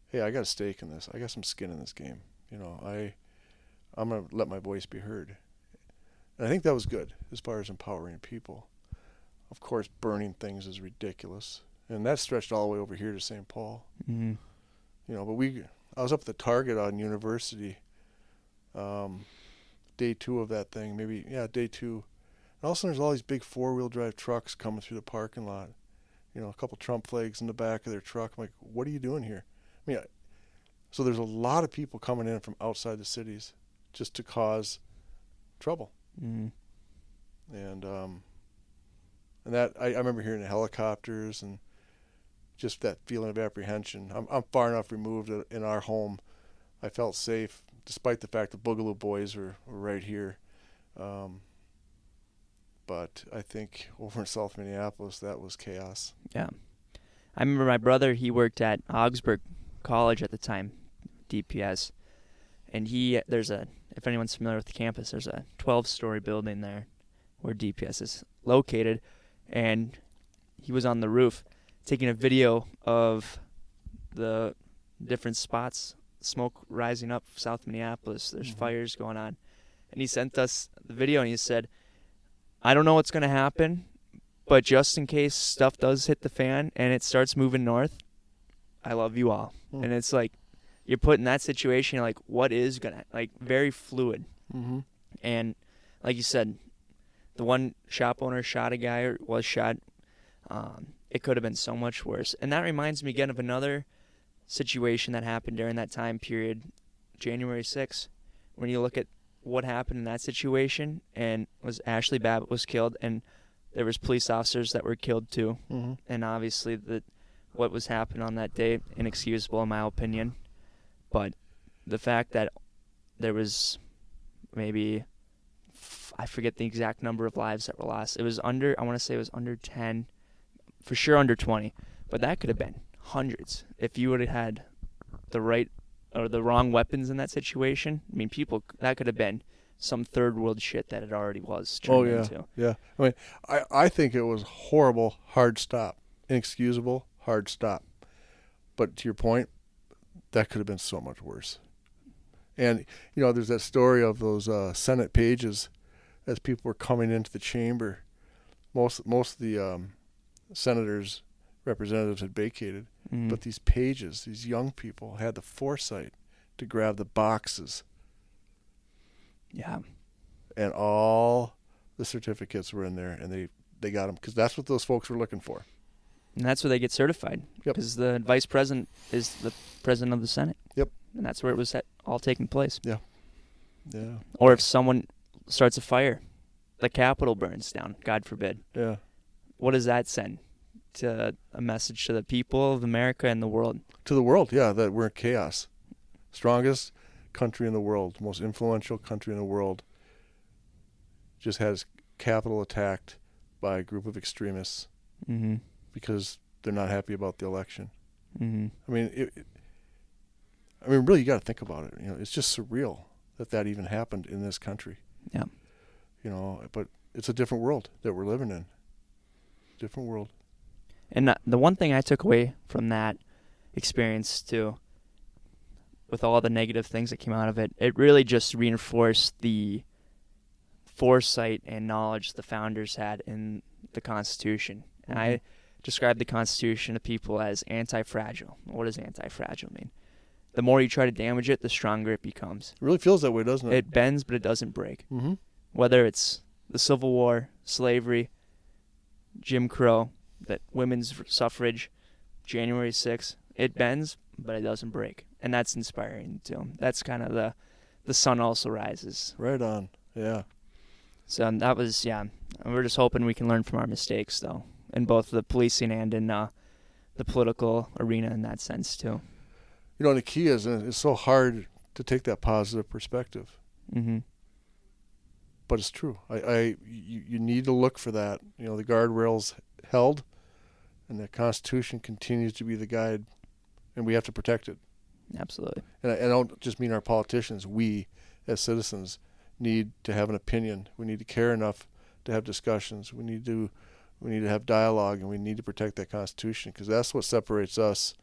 hey, I got a stake in this. I got some skin in this game. I'm going to let my voice be heard. And I think that was good as far as empowering people. Of course, burning things is ridiculous. And that stretched all the way over here to St. Paul. Mm-hmm. But I was up at the Target on University, day 2 of that thing, day 2. And all of a sudden there's all these big 4-wheel drive trucks coming through the parking lot. A couple Trump flags in the back of their truck. I'm like, what are you doing here? So there's a lot of people coming in from outside the cities just to cause trouble. Mm-hmm. And that I remember hearing the helicopters and just that feeling of apprehension. I'm far enough removed in our home. I felt safe despite the fact the Boogaloo Boys were right here. But I think over in South Minneapolis, that was chaos. Yeah. I remember my brother, he worked at Augsburg College at the time, DPS. And if anyone's familiar with the campus, there's a 12-story building there where DPS is located. And he was on the roof taking a video of the different spots, smoke rising up South Minneapolis. There's fires going on. And he sent us the video and he said, I don't know what's going to happen, but just in case stuff does hit the fan and it starts moving north, I love you all. And it's like, you're put in that situation, you're like, what is going to, very fluid. Mm-hmm. And like you said, the one shop owner shot a guy or was shot. It could have been so much worse. And that reminds me again of another situation that happened during that time period, January 6th, when you look at what happened in that situation, and was Ashley Babbitt was killed, and there was police officers that were killed too. Mm-hmm. And obviously what was happening on that day, inexcusable in my opinion. But the fact that there was maybe, I forget the exact number of lives that were lost. I want to say it was under 10, for sure under 20. But that could have been hundreds if you would have had the right or the wrong weapons in that situation. I mean, that could have been some third world shit that it already was turned into. Yeah. I think it was horrible, hard stop. Inexcusable, hard stop. But to your point, that could have been so much worse. And, there's that story of those Senate pages as people were coming into the chamber Most of the senators, representatives had vacated, Mm. but these pages, these young people had the foresight to grab the boxes, Yeah. and all the certificates were in there, and they got them because that's what those folks were looking for. And that's where they get certified. Yep. Because the vice president is the president of the Senate. Yep. And that's where it was all taking place. Yeah. Or if someone starts a fire, the Capitol burns down, God forbid. Yeah. What does that send? To a message to the people of America and the world. To the world, yeah, that we're in chaos. Strongest country in the world, most influential country in the world, just had its capital attacked by a group of extremists Mm-hmm. because they're not happy about the election. Mm-hmm. I mean, really, you got to think about it. It's just surreal that even happened in this country. Yeah. But it's a different world that we're living in. Different world. And the one thing I took away from that experience, too, with all the negative things that came out of it, it really just reinforced the foresight and knowledge the founders had in the Constitution. And I describe the Constitution to people as anti-fragile. What does anti-fragile mean? The more you try to damage it, the stronger it becomes. It really feels that way, doesn't it? It bends, but it doesn't break. Mm-hmm. Whether it's the Civil War, slavery, Jim Crow, that women's suffrage, January 6th, it bends, but it doesn't break. And that's inspiring, too. That's kind of the sun also rises. Right on, yeah. So that was, we're just hoping we can learn from our mistakes, though, in both the policing and in the political arena in that sense, too. And the key is, it's so hard to take that positive perspective. Mm-hmm. But it's true. You need to look for that. The guardrails held, and the Constitution continues to be the guide, and we have to protect it. Absolutely. And I don't just mean our politicians. We, as citizens, need to have an opinion. We need to care enough to have discussions. We need to have dialogue, and we need to protect that Constitution, because that's what separates us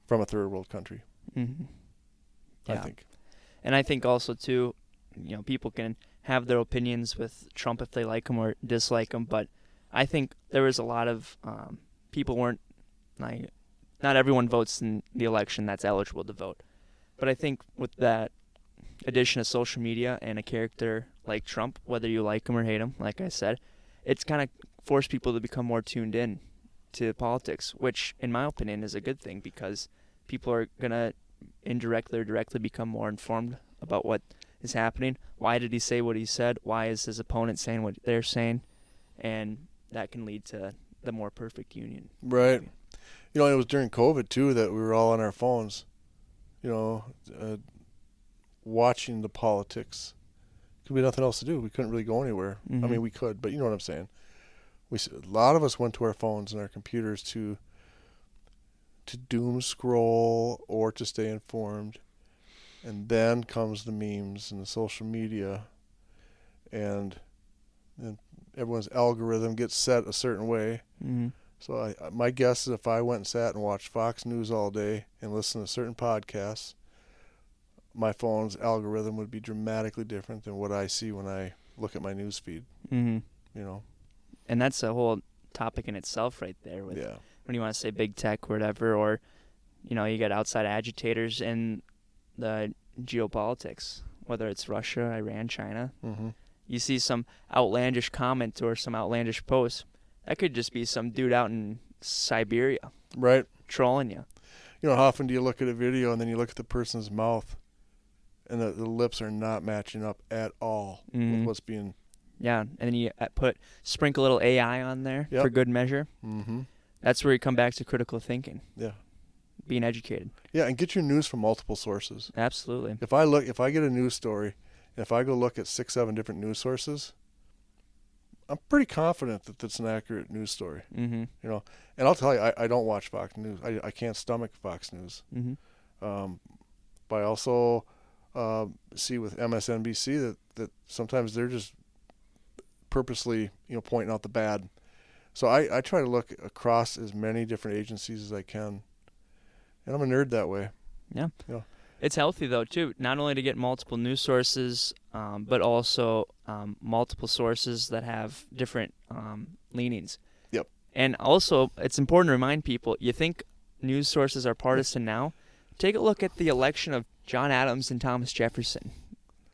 from a third world country. Mm-hmm. Yeah. I think. And I think also, too, people can have their opinions with Trump if they like him or dislike him, but I think there was a lot of people weren't, like, not everyone votes in the election that's eligible to vote. But I think with that addition of social media and a character like Trump, whether you like him or hate him, like I said, it's kind of forced people to become more tuned in to politics, which, in my opinion, is a good thing, because people are going to indirectly or directly become more informed about what is happening. Why did he say what he said? Why is his opponent saying what they're saying? And that can lead to the more perfect union. Right. It was during COVID, too, that we were all on our phones, watching the politics. Because we had nothing else to do. We couldn't really go anywhere. Mm-hmm. I mean, we could, but you know what I'm saying. A lot of us went to our phones and our computers to doom scroll or to stay informed. And then comes the memes and the social media, and everyone's algorithm gets set a certain way. Mm-hmm. So my guess is if I went and sat and watched Fox News all day and listened to certain podcasts, my phone's algorithm would be dramatically different than what I see when I look at my news feed. Mm-hmm. And that's a whole topic in itself right there. With when you want to say big tech or whatever, or, you got outside agitators in the geopolitics, whether it's Russia, Iran, China. Mm-hmm. You see some outlandish comment or some outlandish post. That could just be some dude out in Siberia. Right. Trolling you. How often do you look at a video and then you look at the person's mouth and the lips are not matching up at all with what's being... Yeah, and then you sprinkle a little AI on there for good measure. Mm-hmm. That's where you come back to critical thinking. Yeah. Being educated. Yeah, and get your news from multiple sources. Absolutely. If I get a news story, and if I go look at 6-7 different news sources, I'm pretty confident that that's an accurate news story. Mm-hmm. And I'll tell you, I don't watch Fox News. I can't stomach Fox News. Mm-hmm. But I also see with MSNBC that sometimes they're just purposely, pointing out the bad. So I try to look across as many different agencies as I can. And I'm a nerd that way. Yeah. It's healthy, though, too, not only to get multiple news sources, but also multiple sources that have different leanings. Yep. And also, it's important to remind people, you think news sources are partisan now? Take a look at the election of John Adams and Thomas Jefferson.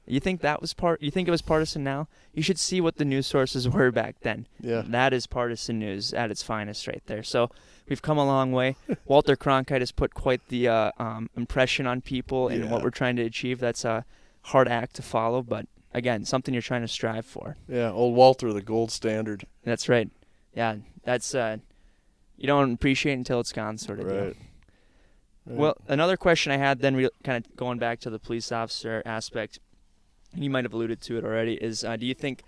You think it was partisan now? You should see what the news sources were back then. Yeah. That is partisan news at its finest right there. So we've come a long way. Walter Cronkite has put quite the impression on people and what we're trying to achieve. That's a hard act to follow, but again, something you're trying to strive for. Yeah, old Walter, the gold standard. That's right. Yeah, that's you don't appreciate it until it's gone, sort of deal. Right. Well, another question I had then, kind of going back to the police officer aspect, you might have alluded to it already, is do you think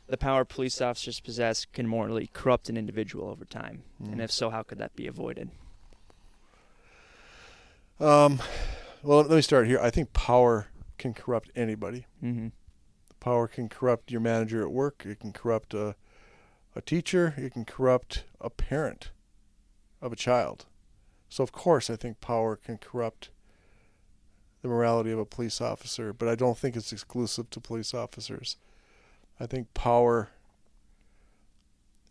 the power police officers possess can morally corrupt an individual over time? And if so, how could that be avoided? Well, let me start here. I think power can corrupt anybody. Mm-hmm. Power can corrupt your manager at work. It can corrupt a teacher. It can corrupt a parent of a child. So, of course, I think power can corrupt the morality of a police officer, but I don't think it's exclusive to police officers. I think power,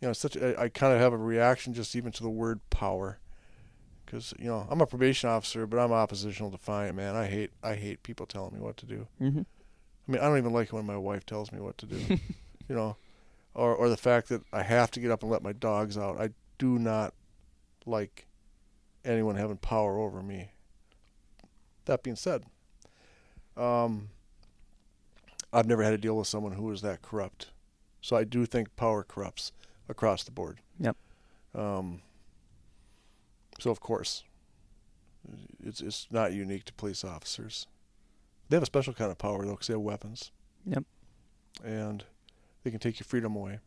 I kind of have a reaction just even to the word power, because I'm a probation officer, but I'm oppositional defiant, man. I hate people telling me what to do. Mm-hmm. I mean, I don't even like it when my wife tells me what to do, or the fact that I have to get up and let my dogs out. I do not like anyone having power over me. That being said, I've never had to deal with someone who is that corrupt. So I do think power corrupts across the board. Yep. So of course, it's not unique to police officers. They have a special kind of power though, because they have weapons. Yep. And they can take your freedom away.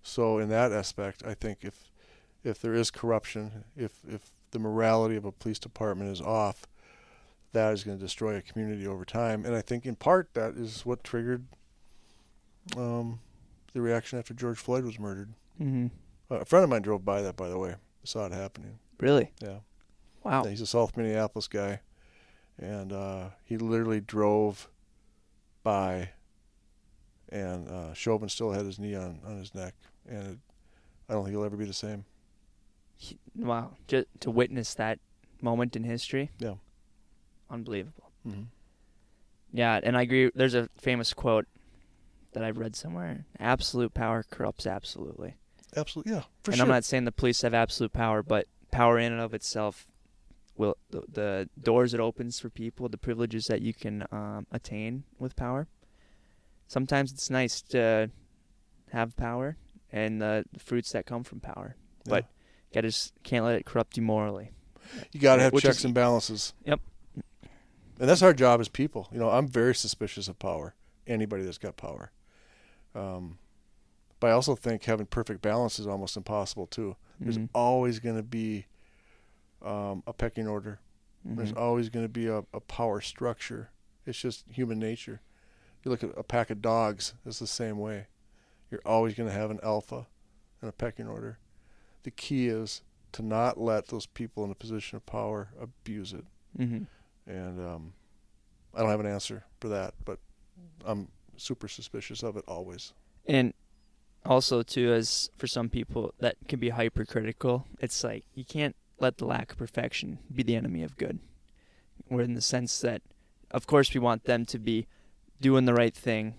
So in that aspect, I think if there is corruption, if the morality of a police department is off, that is going to destroy a community over time. And I think in part that is what triggered the reaction after George Floyd was murdered. Mm-hmm. A friend of mine drove by that, by the way. I saw it happening. Really? Yeah. Wow. Yeah, he's a South Minneapolis guy. And he literally drove by, and Chauvin still had his knee on his neck. And I don't think he'll ever be the same. Wow. Just to witness that moment in history? Yeah. Unbelievable. Mm-hmm. Yeah, and I agree. There's a famous quote that I've read somewhere. Absolute power corrupts absolutely. Absolutely, yeah, for and sure. I'm not saying the police have absolute power, but power in and of itself will the doors it opens for people, the privileges that you can attain with power. Sometimes it's nice to have power and the fruits that come from power, but you just can't let it corrupt you morally. You got to have checks and balances. Yep. And that's our job as people. I'm very suspicious of power, anybody that's got power. But I also think having perfect balance is almost impossible, too. There's always going to be a pecking order. Mm-hmm. There's always going to be a power structure. It's just human nature. You look at a pack of dogs, it's the same way. You're always going to have an alpha and a pecking order. The key is to not let those people in a position of power abuse it. Mm-hmm. And I don't have an answer for that, but I'm super suspicious of it always. And also, too, as for some people that can be hypercritical, it's like you can't let the lack of perfection be the enemy of good. We're in the sense that, of course, we want them to be doing the right thing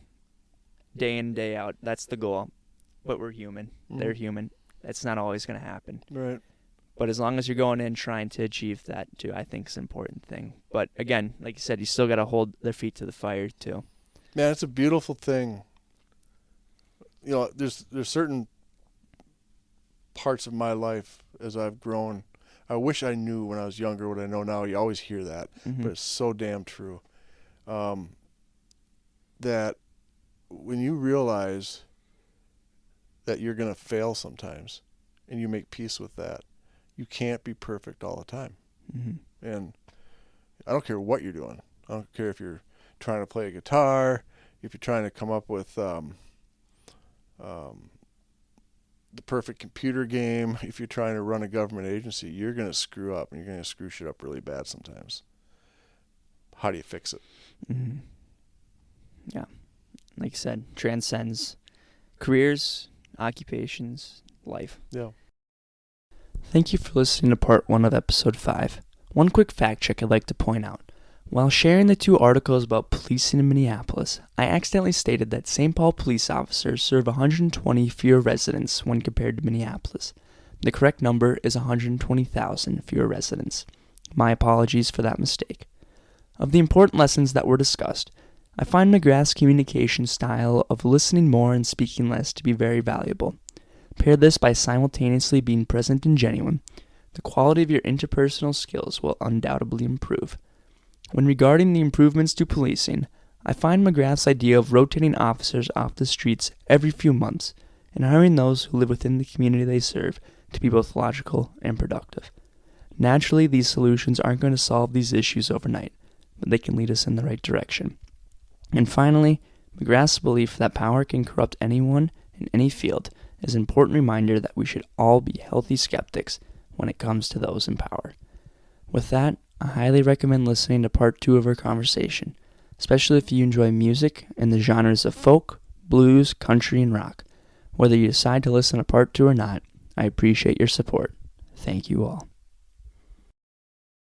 day in, day out. That's the goal. But we're human. Mm-hmm. They're human. That's not always going to happen. Right. But as long as you're going in trying to achieve that, too, I think is an important thing. But, again, like you said, you still got to hold their feet to the fire, too. Man, it's a beautiful thing. There's certain parts of my life as I've grown. I wish I knew when I was younger what I know now. You always hear that, but it's so damn true. That when you realize that you're going to fail sometimes and you make peace with that, you can't be perfect all the time. Mm-hmm. And I don't care what you're doing. I don't care if you're trying to play a guitar, if you're trying to come up with the perfect computer game, if you're trying to run a government agency, you're going to screw up and you're going to screw shit up really bad sometimes. how do you fix it? Mm-hmm. Yeah. Like you said, transcends careers, occupations, life. Yeah. Thank you for listening to part 1 of episode 5. One quick fact check I'd like to point out. While sharing the 2 articles about policing in Minneapolis, I accidentally stated that St. Paul police officers serve 120 fewer residents when compared to Minneapolis. The correct number is 120,000 fewer residents. My apologies for that mistake. Of the important lessons that were discussed, I find McGrath's communication style of listening more and speaking less to be very valuable. Pair this by simultaneously being present and genuine. The quality of your interpersonal skills will undoubtedly improve. When regarding the improvements to policing, I find McGrath's idea of rotating officers off the streets every few months and hiring those who live within the community they serve to be both logical and productive. Naturally, these solutions aren't going to solve these issues overnight, but they can lead us in the right direction. And finally, McGrath's belief that power can corrupt anyone in any field is an important reminder that we should all be healthy skeptics when it comes to those in power. With that, I highly recommend listening to part 2 of our conversation, especially if you enjoy music in the genres of folk, blues, country, and rock. Whether you decide to listen to part 2 or not, I appreciate your support. Thank you all.